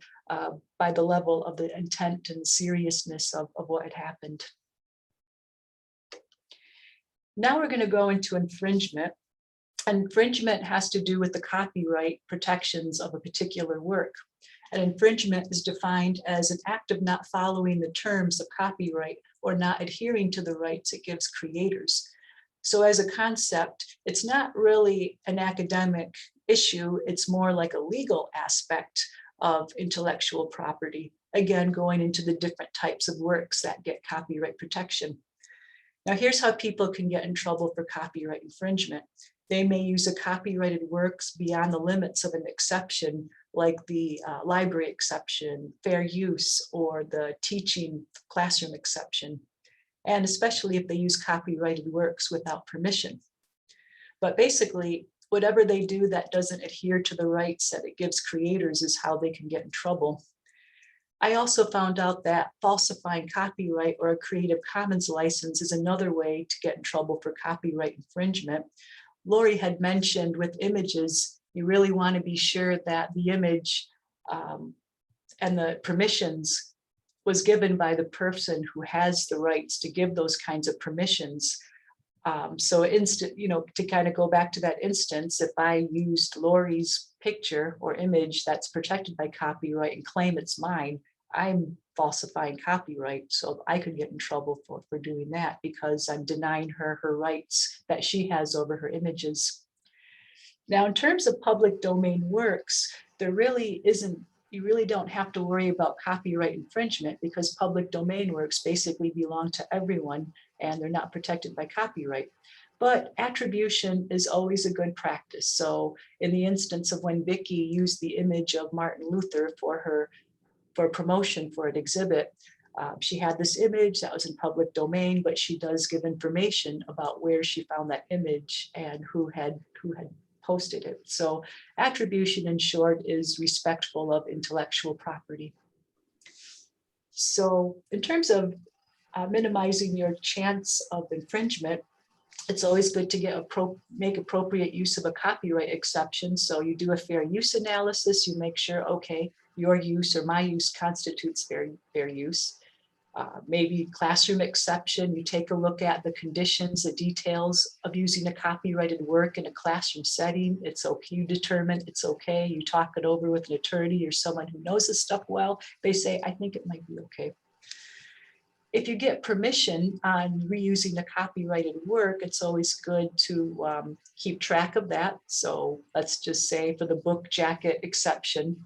by the level of the intent and seriousness of what had happened. Now we're going to go into infringement. Infringement has to do with the copyright protections of a particular work. And infringement is defined as an act of not following the terms of copyright or not adhering to the rights it gives creators. So as a concept, it's not really an academic issue, it's more like a legal aspect of intellectual property. Again, going into the different types of works that get copyright protection. Now here's how people can get in trouble for copyright infringement. They may use a copyrighted works beyond the limits of an exception, like the library exception, fair use, or the teaching classroom exception, and especially if they use copyrighted works without permission. But basically, whatever they do that doesn't adhere to the rights that it gives creators is how they can get in trouble. I also found out that falsifying copyright or a Creative Commons license is another way to get in trouble for copyright infringement. Lori had mentioned with images, you really want to be sure that the image and the permissions was given by the person who has the rights to give those kinds of permissions. So to kind of go back to that instance, if I used Lori's picture or image that's protected by copyright and claim it's mine, I'm falsifying copyright. So I could get in trouble for doing that because I'm denying her rights that she has over her images. Now, in terms of public domain works, there really isn't you really don't have to worry about copyright infringement because public domain works basically belong to everyone and they're not protected by copyright. But attribution is always a good practice. So in the instance of when Vicki used the image of Martin Luther for promotion for an exhibit, she had this image that was in public domain, but she does give information about where she found that image and who had posted it. So attribution, in short, is respectful of intellectual property. So in terms of minimizing your chance of infringement, it's always good to make appropriate use of a copyright exception. So you do a fair use analysis, you make sure, okay, your use or my use constitutes fair use. Maybe classroom exception, you take a look at the conditions, the details of using a copyrighted work in a classroom setting. It's okay, you determine it's okay. You talk it over with an attorney or someone who knows this stuff well. They say, I think it might be okay. If you get permission on reusing a copyrighted work, it's always good to keep track of that. So let's just say for the book jacket exception,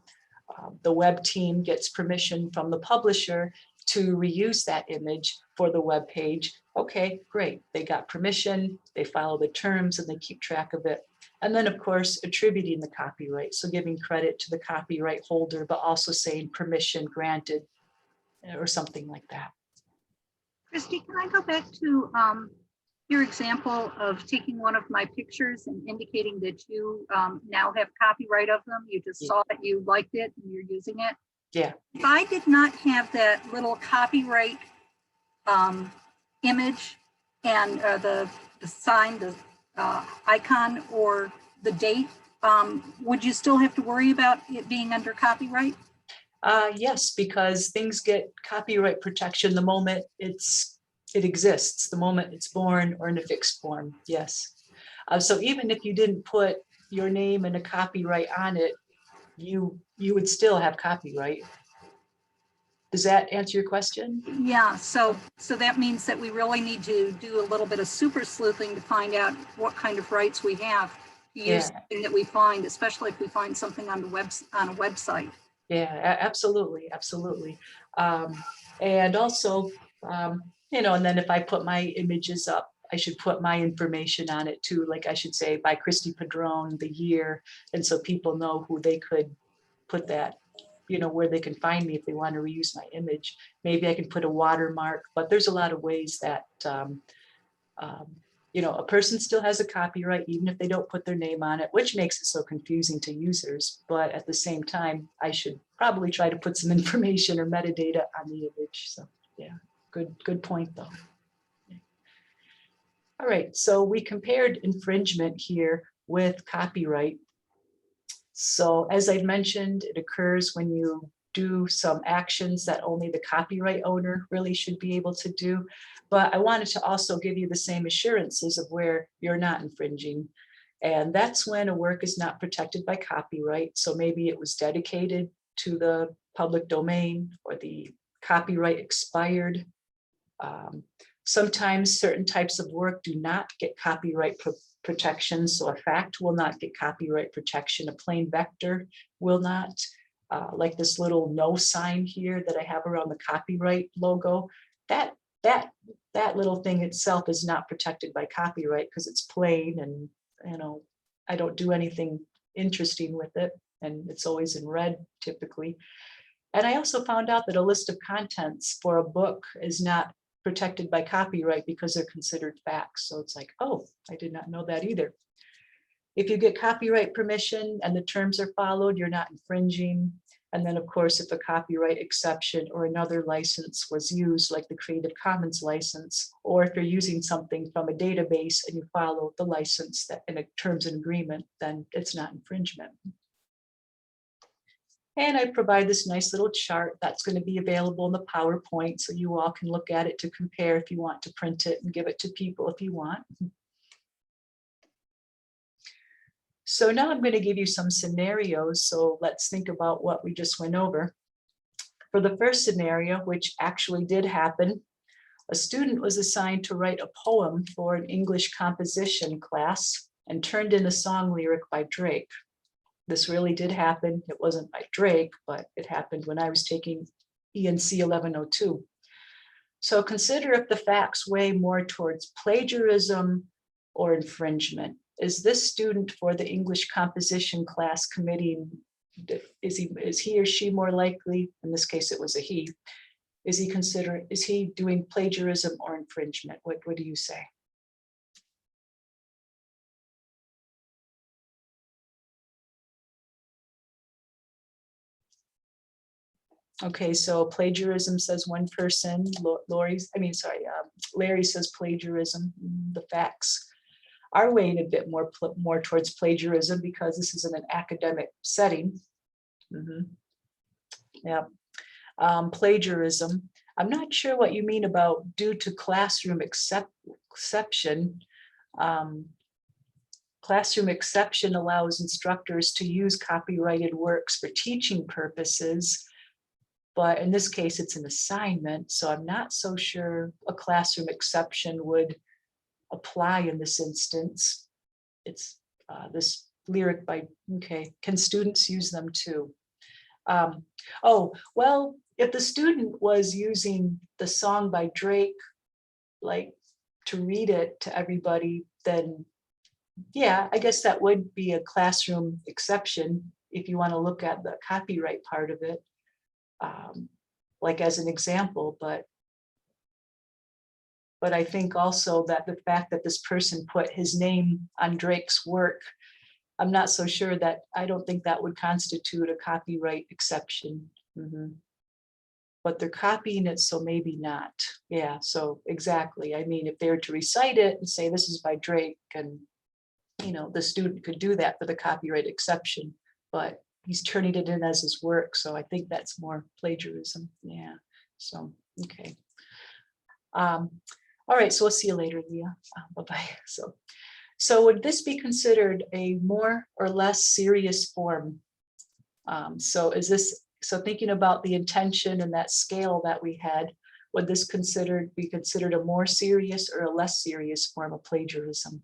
the web team gets permission from the publisher to reuse that image for the web page. Okay, great. They got permission, they follow the terms and they keep track of it. And then of course, attributing the copyright. So giving credit to the copyright holder, but also saying permission granted or something like that. Christy, can I go back to your example of taking one of my pictures and indicating that you now have copyright of them? You just saw that you liked it and you're using it. Yeah. If I did not have that little copyright image and the sign, the icon or the date, would you still have to worry about it being under copyright? Yes, because things get copyright protection the moment it exists, the moment it's born or in a fixed form. Yes. So even if you didn't put your name and a copyright on it, you would still have copyright. Does that answer your question? Yeah, so that means that we really need to do a little bit of super sleuthing to find out what kind of rights we have to use something that we find, especially if we find something on a website. Yeah, absolutely, absolutely. And also, you know, and then if I put my images up, I should put my information on it too. Like I should say by Christy Padron, the year, and so people know who they could put that, you know, where they can find me if they want to reuse my image. Maybe I can put a watermark, but there's a lot of ways that, you know, a person still has a copyright even if they don't put their name on it, which makes it so confusing to users. But at the same time, I should probably try to put some information or metadata on the image. So yeah, good point though. All right, so we compared infringement here with copyright. So as I mentioned, it occurs when you do some actions that only the copyright owner really should be able to do. But I wanted to also give you the same assurances of where you're not infringing. And that's when a work is not protected by copyright. So maybe it was dedicated to the public domain or the copyright expired. Sometimes certain types of work do not get copyright protection. So a fact will not get copyright protection. A plain vector will not. Like this little no sign here that I have around the copyright logo. That little thing itself is not protected by copyright because it's plain and, you know, I don't do anything interesting with it. And it's always in red typically. And I also found out that a list of contents for a book is not protected by copyright because they're considered facts. So it's like, oh, I did not know that either. If you get copyright permission and the terms are followed, you're not infringing. And then of course, if a copyright exception or another license was used, like the Creative Commons license, or if you're using something from a database and you follow the license that in a terms and agreement, then it's not infringement. And I provide this nice little chart that's going to be available in the PowerPoint so you all can look at it to compare if you want to print it and give it to people if you want. So now I'm going to give you some scenarios. So let's think about what we just went over. For the first scenario, which actually did happen, a student was assigned to write a poem for an English composition class and turned in a song lyric by Drake. This really did happen. It wasn't by Drake, but it happened when I was taking ENC 1102. So consider if the facts weigh more towards plagiarism or infringement. Is this student for the English composition class committee, is he or she more likely, in this case it was a he, is he doing plagiarism or infringement? What do you say? Okay, so plagiarism says one person, Larry says plagiarism. The facts are weighing a bit more towards plagiarism because this is in an academic setting. Yeah, plagiarism. I'm not sure what you mean about due to classroom exception. Classroom exception allows instructors to use copyrighted works for teaching purposes. But in this case, it's an assignment, so I'm not so sure a classroom exception would apply in this instance. It's this lyric by, okay, can students use them too? Oh, well, if the student was using the song by Drake, like to read it to everybody, then yeah, I guess that would be a classroom exception if you want to look at the copyright part of it. Like as an example, but I think also that the fact that this person put his name on Drake's work, I'm not so sure that, I don't think that would constitute a copyright exception. But they're copying it, so maybe not. Yeah, so exactly. I mean, if they were to recite it and say this is by Drake, and the student could do that for the copyright exception, but he's turning it in as his work. So I think that's more plagiarism. Yeah. So, okay. All right. So we'll see you later, Leah. Bye-bye. So would this be considered a more or less serious form? So thinking about the intention and that scale that we had, would this be considered a more serious or a less serious form of plagiarism?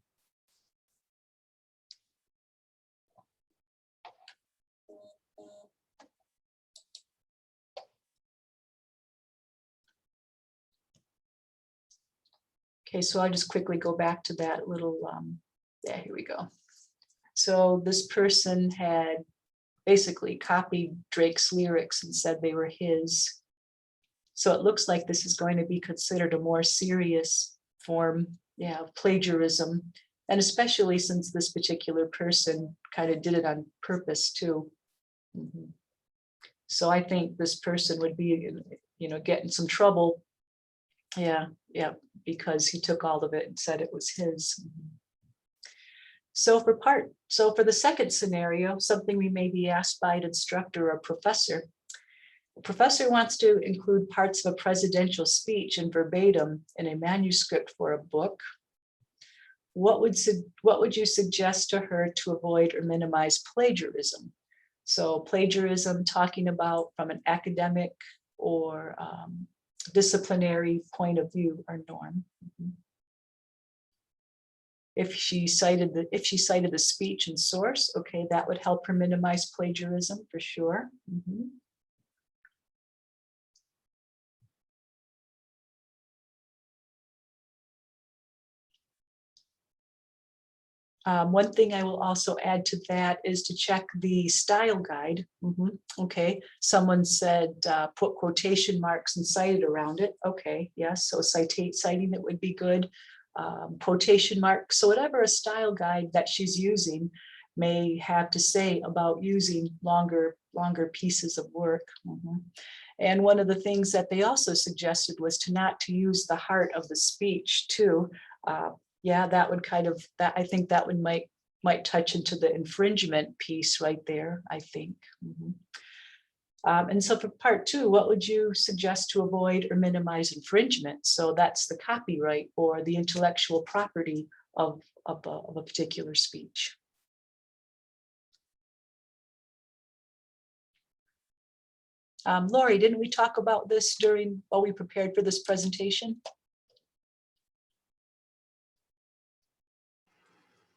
Okay, so I'll just quickly go back to that little, yeah, here we go. So this person had basically copied Drake's lyrics and said they were his. So it looks like this is going to be considered a more serious form, yeah, of plagiarism. And especially since this particular person kind of did it on purpose too. So I think this person would be, get in some trouble. Yeah, because he took all of it and said it was his. So for the second scenario, something we may be asked by an instructor or professor. The professor wants to include parts of a presidential speech in verbatim in a manuscript for a book. What would you suggest to her to avoid or minimize plagiarism? So plagiarism, talking about from an academic or disciplinary point of view or norm. If she cited the speech and source, okay, that would help her minimize plagiarism for sure. One thing I will also add to that is to check the style guide. Okay, someone said put quotation marks and cite it around it. Okay, yes, so citing it would be good. Quotation marks, so whatever a style guide that she's using may have to say about using longer pieces of work. And one of the things that they also suggested was to use the heart of the speech too. Yeah, that would I think that would might touch into the infringement piece right there, I think. And so for part two, what would you suggest to avoid or minimize infringement? So that's the copyright or the intellectual property of a particular speech. Lori, didn't we talk about this while we prepared for this presentation?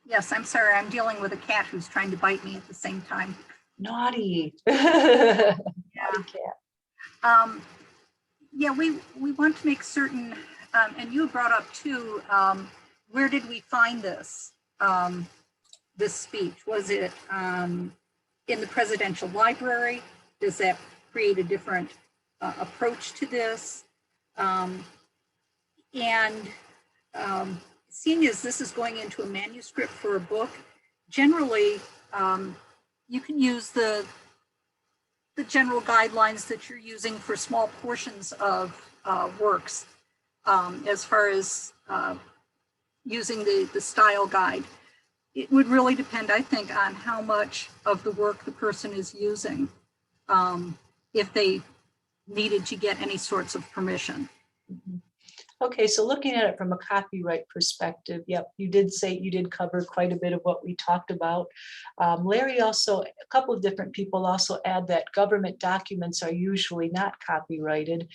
Yes, I'm sorry. I'm dealing with a cat who's trying to bite me at the same time. Naughty. Naughty cat. Yeah, we want to make certain, and you brought up too, where did we find this, this speech? Was it in the presidential library? Does that create a different approach to this? Seeing as this is going into a manuscript for a book, generally you can use the general guidelines that you're using for small portions of works, as far as using the style guide. It would really depend, I think, on how much of the work the person is using, if they needed to get any sorts of permission. Mhm. Okay, so looking at it from a copyright perspective, yep, you did say you did cover quite a bit of what we talked about. Larry also, a couple of different people also add that government documents are usually not copyrighted.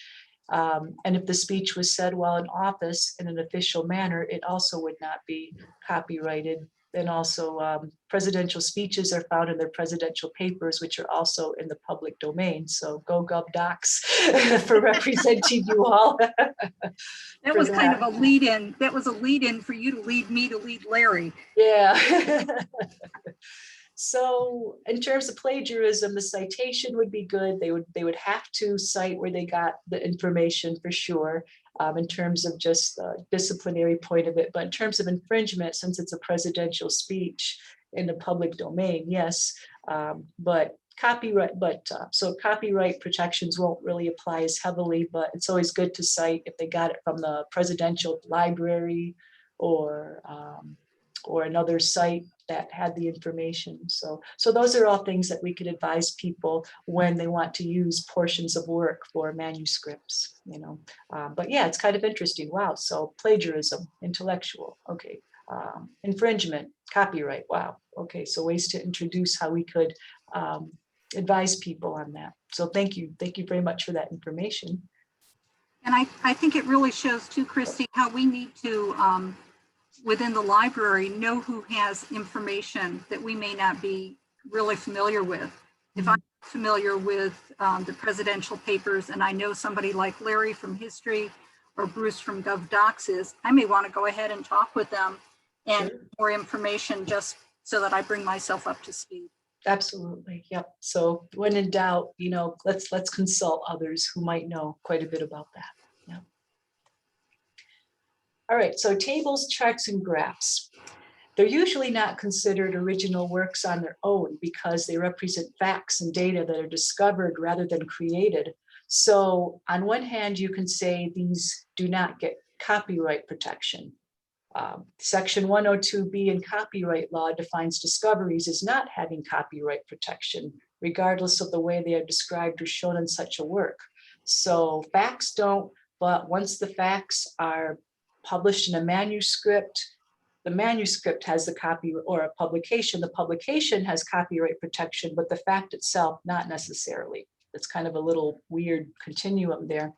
And if the speech was said while in office in an official manner, it also would not be copyrighted. And also presidential speeches are found in their presidential papers, which are also in the public domain. So go GovDocs for representing you all. That was kind of a lead in. That was a lead in for you to lead me to lead Larry. Yeah. So in terms of plagiarism, the citation would be good. They would have to cite where they got the information for sure, in terms of just the disciplinary point of it. But in terms of infringement, since it's a presidential speech in the public domain, yes. But copyright, so copyright protections won't really apply as heavily, but it's always good to cite if they got it from the presidential library or another site that had the information. So those are all things that we could advise people when they want to use portions of work for manuscripts, you know. But yeah, it's kind of interesting. Wow. So plagiarism, intellectual. Okay. Infringement, copyright. Wow. Okay. So ways to introduce how we could advise people on that. So thank you. Thank you very much for that information. And I think it really shows too, Christy, how we need to, within the library, know who has information that we may not be really familiar with. If I'm familiar with the presidential papers and I know somebody like Larry from history or Bruce from GovDocs is, I may want to go ahead and talk with them and Sure. more information just so that I bring myself up to speed. Absolutely. Yep. So when in doubt, you know, let's consult others who might know quite a bit about that. Yeah. All right. So tables, charts, and graphs. They're usually not considered original works on their own because they represent facts and data that are discovered rather than created. So on one hand, you can say these do not get copyright protection. Section 102B in copyright law defines discoveries as not having copyright protection, regardless of the way they are described or shown in such a work. So facts don't, but once the facts are published in a manuscript, the manuscript has the copy, or a publication, the publication has copyright protection, but the fact itself, not necessarily. It's kind of a little weird continuum there.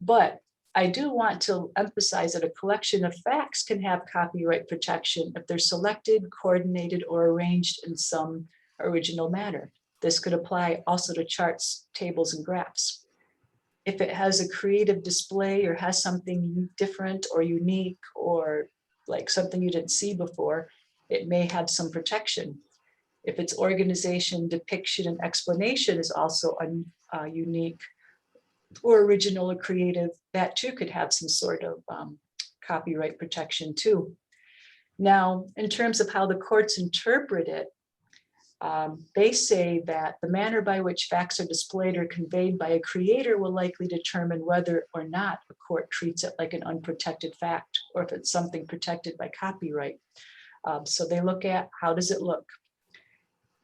But I do want to emphasize that a collection of facts can have copyright protection if they're selected, coordinated, or arranged in some original manner. This could apply also to charts, tables, and graphs. If it has a creative display or has something different or unique or like something you didn't see before, it may have some protection. If its organization, depiction, and explanation is also unique or original or creative, that too could have some sort of copyright protection too. Now, in terms of how the courts interpret it, they say that the manner by which facts are displayed or conveyed by a creator will likely determine whether or not a court treats it like an unprotected fact or if it's something protected by copyright. So they look at how does it look.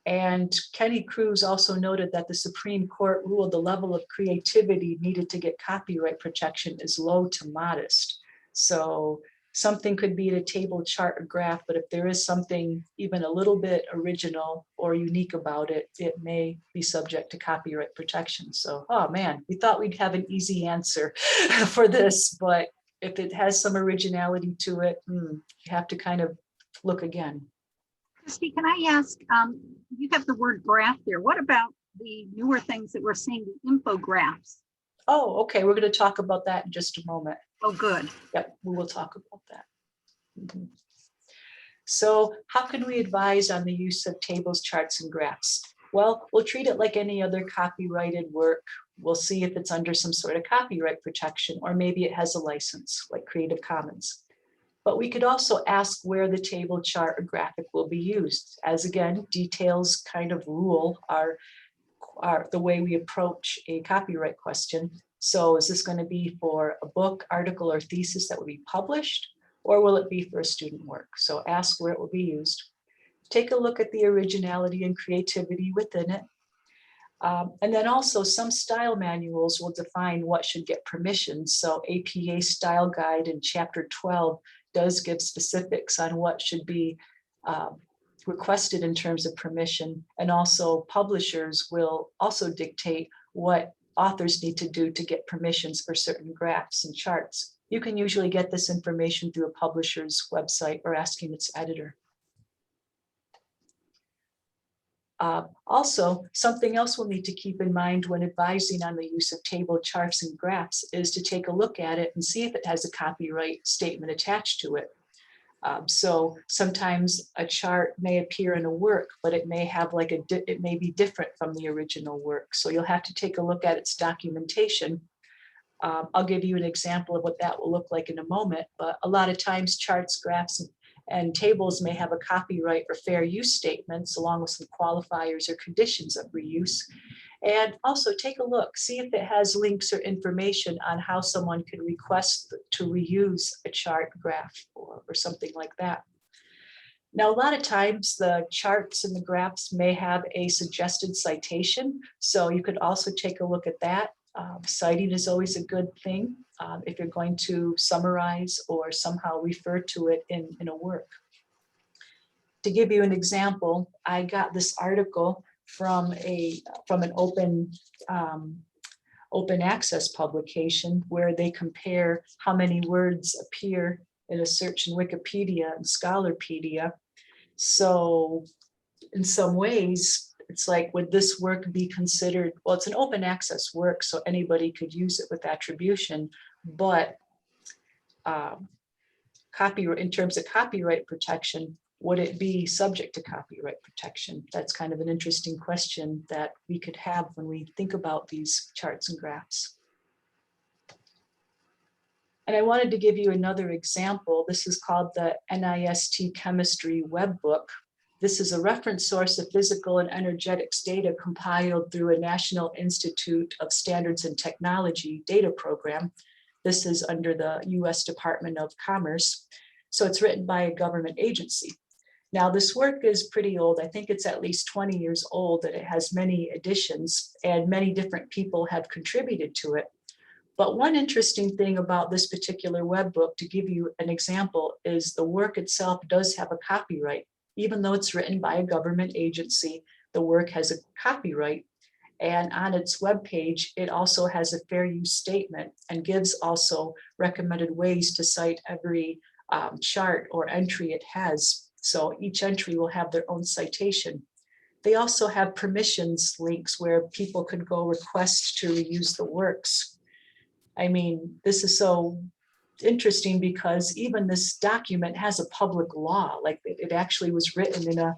And Kenny Cruz also noted that the Supreme Court ruled the level of creativity needed to get copyright protection is low to modest. So something could be in a table, chart, or graph, but if there is something even a little bit original or unique about it, it may be subject to copyright protection. So, oh man, we thought we'd have an easy answer for this, but if it has some originality to it, you have to kind of look again. Christy, can I ask, you have the word graph there. What about the newer things that we're seeing, the infographics? Oh, okay, we're going to talk about that in just a moment. Oh, good. Yep, we will talk about that. Mhm. So how can we advise on the use of tables, charts, and graphs? Well, we'll treat it like any other copyrighted work. We'll see if it's under some sort of copyright protection, or maybe it has a license like Creative Commons. But we could also ask where the table, chart, or graphic will be used, as again, details kind of rule are the way we approach a copyright question. So is this going to be for a book, article, or thesis that will be published, or will it be for a student work? So ask where it will be used. Take a look at the originality and creativity within it. And then also some style manuals will define what should get permission. So APA style guide in chapter 12 does give specifics on what should be requested in terms of permission. And also publishers will also dictate what authors need to do to get permissions for certain graphs and charts. You can usually get this information through a publisher's website or asking its editor. Also, something else we'll need to keep in mind when advising on the use of table, charts, and graphs is to take a look at it and see if it has a copyright statement attached to it. So sometimes a chart may appear in a work, but it may have like it may be different from the original work. So you'll have to take a look at its documentation. I'll give you an example of what that will look like in a moment, but a lot of times charts, graphs, and tables may have a copyright or fair use statements along with some qualifiers or conditions of reuse. And also take a look, see if it has links or information on how someone can request to reuse a chart, graph, or something like that. Now, a lot of times the charts and the graphs may have a suggested citation, so you could also take a look at that. Citing is always a good thing if you're going to summarize or somehow refer to it in a work. To give you an example, I got this article from an open access publication where they compare how many words appear in a search in Wikipedia and Scholarpedia. So in some ways, it's like, would this work be considered, well, it's an open access work, so anybody could use it with attribution, but copyright, in terms of copyright protection, would it be subject to copyright protection? That's kind of an interesting question that we could have when we think about these charts and graphs. And I wanted to give you another example. This is called the NIST Chemistry Webbook. This is a reference source of physical and energetics data compiled through a National Institute of Standards and Technology data program. This is under the US Department of Commerce. So it's written by a government agency. Now this work is pretty old. I think it's at least 20 years old, and it has many editions and many different people have contributed to it. But one interesting thing about this particular web book, to give you an example, is the work itself does have a copyright. Even though it's written by a government agency, the work has a copyright. And on its webpage, it also has a fair use statement and gives also recommended ways to cite every chart or entry it has. So each entry will have their own citation. They also have permissions links where people could go request to reuse the works. I mean, this is so interesting because even this document has a public law, like it actually was written in a,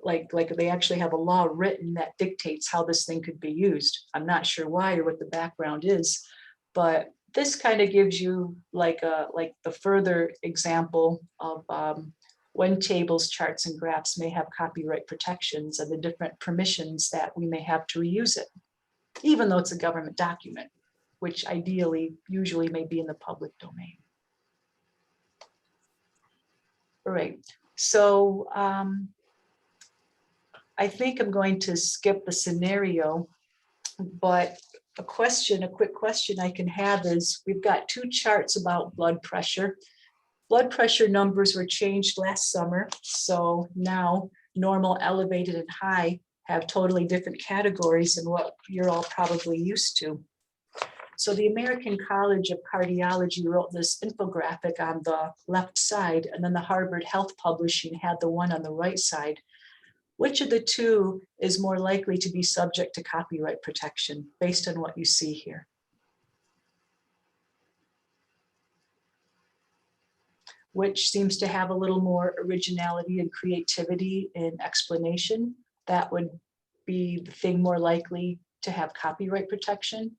like they actually have a law written that dictates how this thing could be used. I'm not sure why or what the background is, but this kind of gives you like the further example of when tables, charts, and graphs may have copyright protections and the different permissions that we may have to reuse it, even though it's a government document, which ideally usually may be in the public domain. All right, so I think I'm going to skip the scenario, but a quick question I can have is, we've got two charts about blood pressure. Blood pressure numbers were changed last summer, so now normal, elevated, and high have totally different categories than what you're all probably used to. So the American College of Cardiology wrote this infographic on the left side, and then the Harvard Health Publishing had the one on the right side. Which of the two is more likely to be subject to copyright protection based on what you see here? Which seems to have a little more originality and creativity in explanation? That would be the thing more likely to have copyright protection.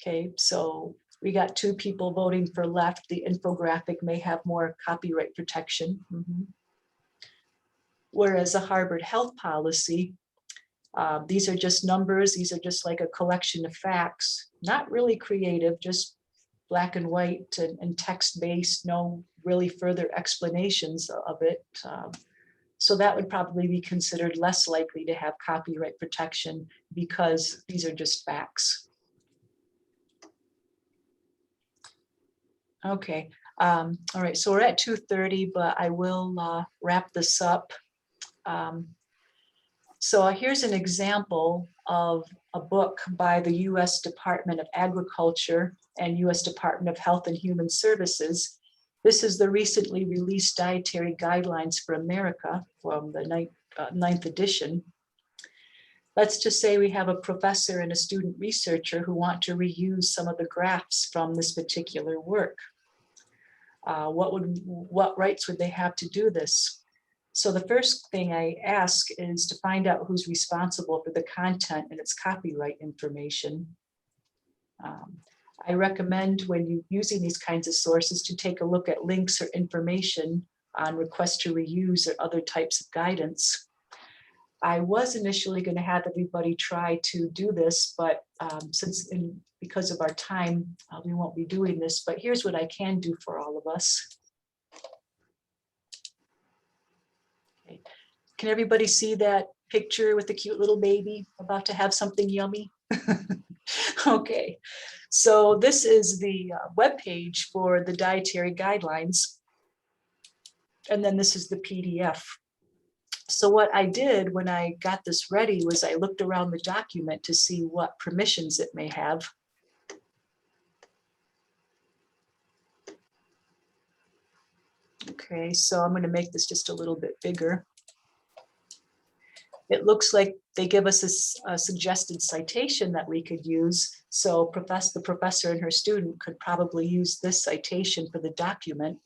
Okay, so we got two people voting for left. The infographic may have more copyright protection. Whereas a Harvard health policy, these are just numbers. These are just like a collection of facts, not really creative, just black and white and text-based, no really further explanations of it. So that would probably be considered less likely to have copyright protection because these are just facts. Okay, all right, so we're at 2:30, but I will wrap this up. So here's an example of a book by the US Department of Agriculture and US Department of Health and Human Services. This is the recently released Dietary Guidelines for America from the ninth edition. Let's just say we have a professor and a student researcher who want to reuse some of the graphs from this particular work. What rights would they have to do this? So the first thing I ask is to find out who's responsible for the content and its copyright information. I recommend when you're using these kinds of sources to take a look at links or information on request to reuse or other types of guidance. I was initially going to have everybody try to do this, but because of our time, we won't be doing this, but here's what I can do for all of us. Okay. Can everybody see that picture with the cute little baby about to have something yummy? Okay, so this is the web page for the dietary guidelines. And then this is the PDF. So what I did when I got this ready was I looked around the document to see what permissions it may have. Okay, so I'm going to make this just a little bit bigger. It looks like they give us a suggested citation that we could use. So the professor and her student could probably use this citation for the document.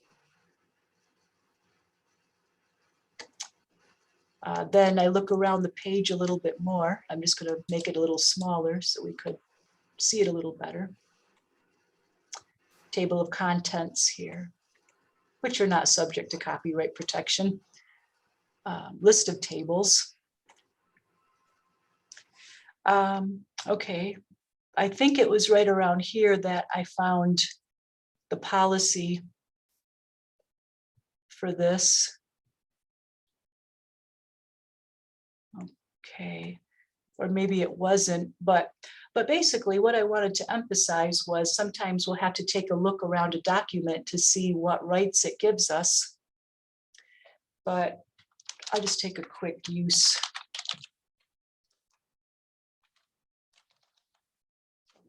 Then I look around the page a little bit more. I'm just going to make it a little smaller so we could see it a little better. Table of contents here, which are not subject to copyright protection. List of tables. Okay, I think it was right around here that I found the policy for this. Okay, or maybe it wasn't, but basically what I wanted to emphasize was sometimes we'll have to take a look around a document to see what rights it gives us. But I'll just take a quick use.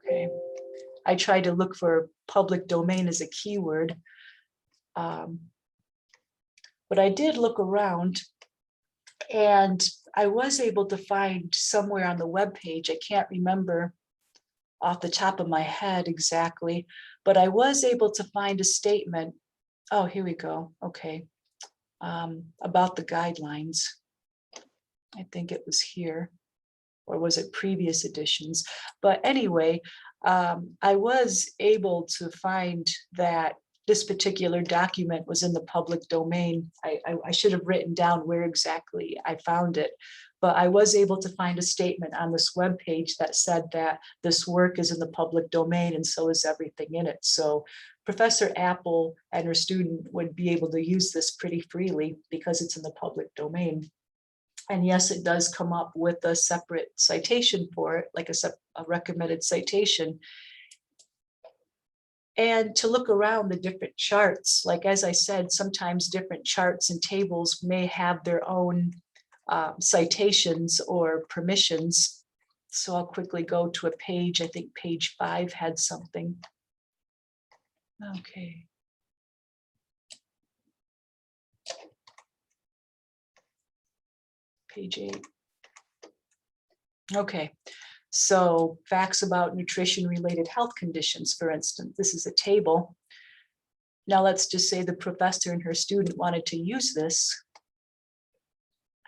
Okay, I tried to look for public domain as a keyword. But I did look around and I was able to find somewhere on the web page, I can't remember off the top of my head exactly, but I was able to find a statement. Oh, here we go. Okay. About the guidelines. I think it was here, or was it previous editions? But anyway, I was able to find that this particular document was in the public domain. I should have written down where exactly I found it, but I was able to find a statement on this web page that said that this work is in the public domain and so is everything in it. So Professor Apple and her student would be able to use this pretty freely because it's in the public domain. And yes, it does come up with a separate citation for it, like a recommended citation. And to look around the different charts, like as I said, sometimes different charts and tables may have their own citations or permissions. So I'll quickly go to a page. I think page 5 had something. Okay. Page 8. Okay, so facts about nutrition-related health conditions, for instance. This is a table. Now let's just say the professor and her student wanted to use this.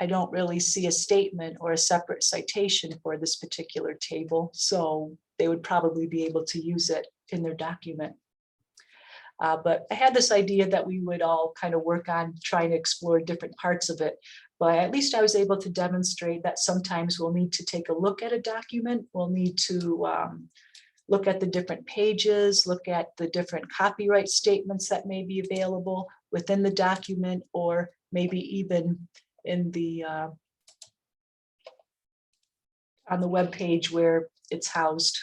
I don't really see a statement or a separate citation for this particular table, so they would probably be able to use it in their document. But I had this idea that we would all kind of work on trying to explore different parts of it. But at least I was able to demonstrate that sometimes we'll need to take a look at a document. We'll need to look at the different pages, look at the different copyright statements that may be available within the document, or maybe even in the on the web page where it's housed.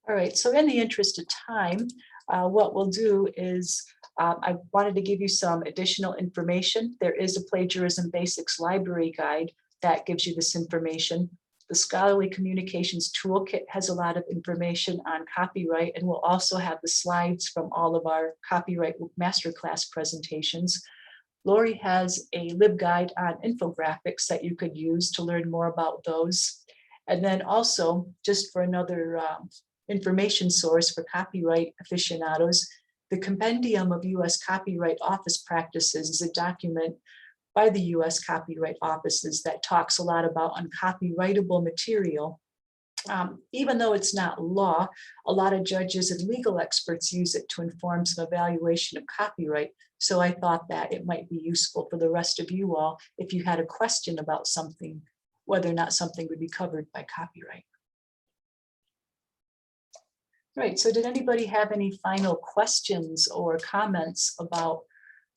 All right, so in the interest of time, what we'll do is I wanted to give you some additional information. There is a Plagiarism Basics Library Guide that gives you this information. The Scholarly Communications Toolkit has a lot of information on copyright, and we'll also have the slides from all of our copyright masterclass presentations. Lori has a LibGuide on infographics that you could use to learn more about those. And then also, just for another information source for copyright aficionados, the Compendium of U.S. Copyright Office Practices is a document by the U.S. Copyright Offices that talks a lot about uncopyrightable material. Even though it's not law, a lot of judges and legal experts use it to inform some evaluation of copyright. So I thought that it might be useful for the rest of you all if you had a question about something, whether or not something would be covered by copyright. Right, so did anybody have any final questions or comments about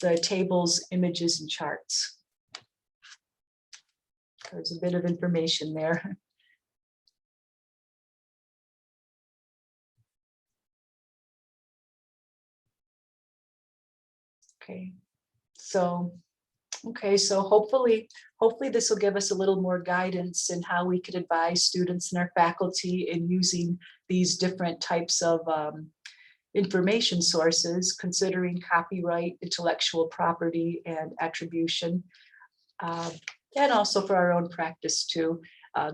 the tables, images, and charts? There's a bit of information there. Okay, so hopefully this will give us a little more guidance in how we could advise students and our faculty in using these different types of information sources, considering copyright, intellectual property, and attribution, and also for our own practice too.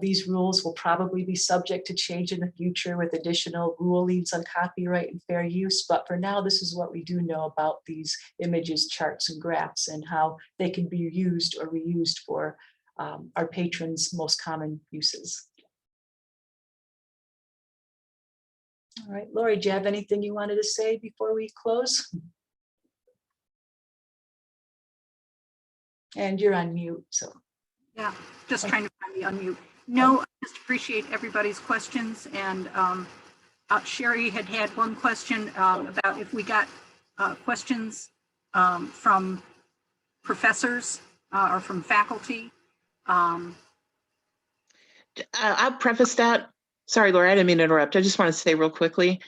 These rules will probably be subject to change in the future with additional rulings on copyright and fair use, but for now, this is what we do know about these images, charts, and graphs, and how they can be used or reused for our patrons' most common uses. All right, Lori, do you have anything you wanted to say before we close? And you're on mute, so. Yeah, just trying to find the unmute. No, I just appreciate everybody's questions. And Sherry had one question about if we got questions from professors or from faculty. I'll preface that. Sorry, Laura, I didn't mean to interrupt. I just want to say real quickly.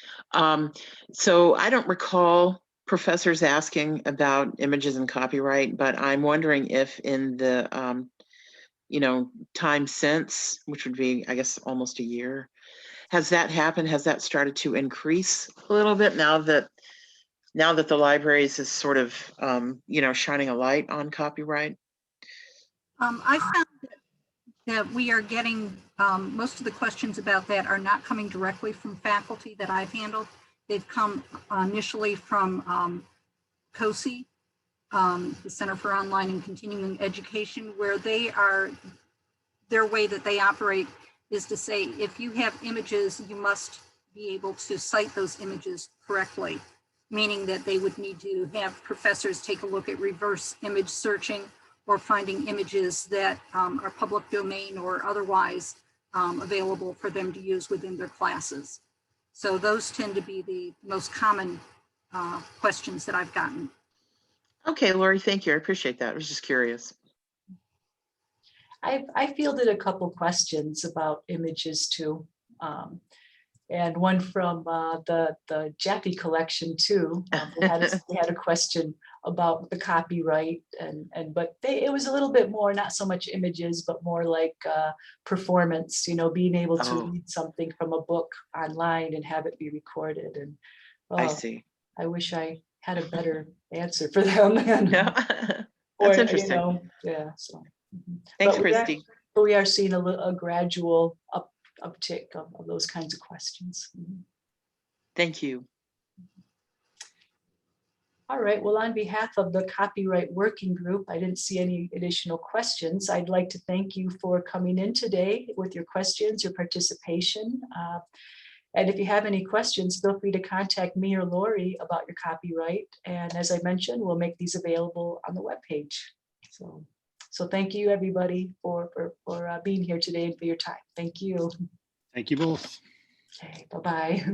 So I don't recall professors asking about images and copyright, but I'm wondering if in the time since, which would be, I guess, almost a year, has that happened? Has that started to increase a little bit now that the libraries is sort of shining a light on copyright? I found that we are getting most of the questions about that are not coming directly from faculty that I've handled. They've come initially from COSI, the Center for Online and Continuing Education, where their way that they operate is to say, if you have images, you must be able to cite those images correctly, meaning that they would need to have professors take a look at reverse image searching or finding images that are public domain or otherwise available for them to use within their classes. So those tend to be the most common questions that I've gotten. Okay, Lori, thank you. I appreciate that. I was just curious. I fielded a couple questions about images too. and one from the Jaffe collection too. They had a question about the copyright, but it was a little bit more, not so much images, but more like performance, being able to Oh. read something from a book online and have it be recorded. And I oh, see. I wish I had a better answer for them. Yeah. Or, That's interesting. yeah, so. Thanks, But Christy. we are seeing a gradual uptick of those kinds of questions. Thank you. All right, well, on behalf of the Copyright Working Group, I didn't see any additional questions. I'd like to thank you for coming in today with your questions, your participation. And if you have any questions, feel free to contact me or Lori about your copyright. And as I mentioned, we'll make these available on the webpage. So thank you, everybody, for being here today and for your time. Thank you. Thank you both. Okay, bye-bye.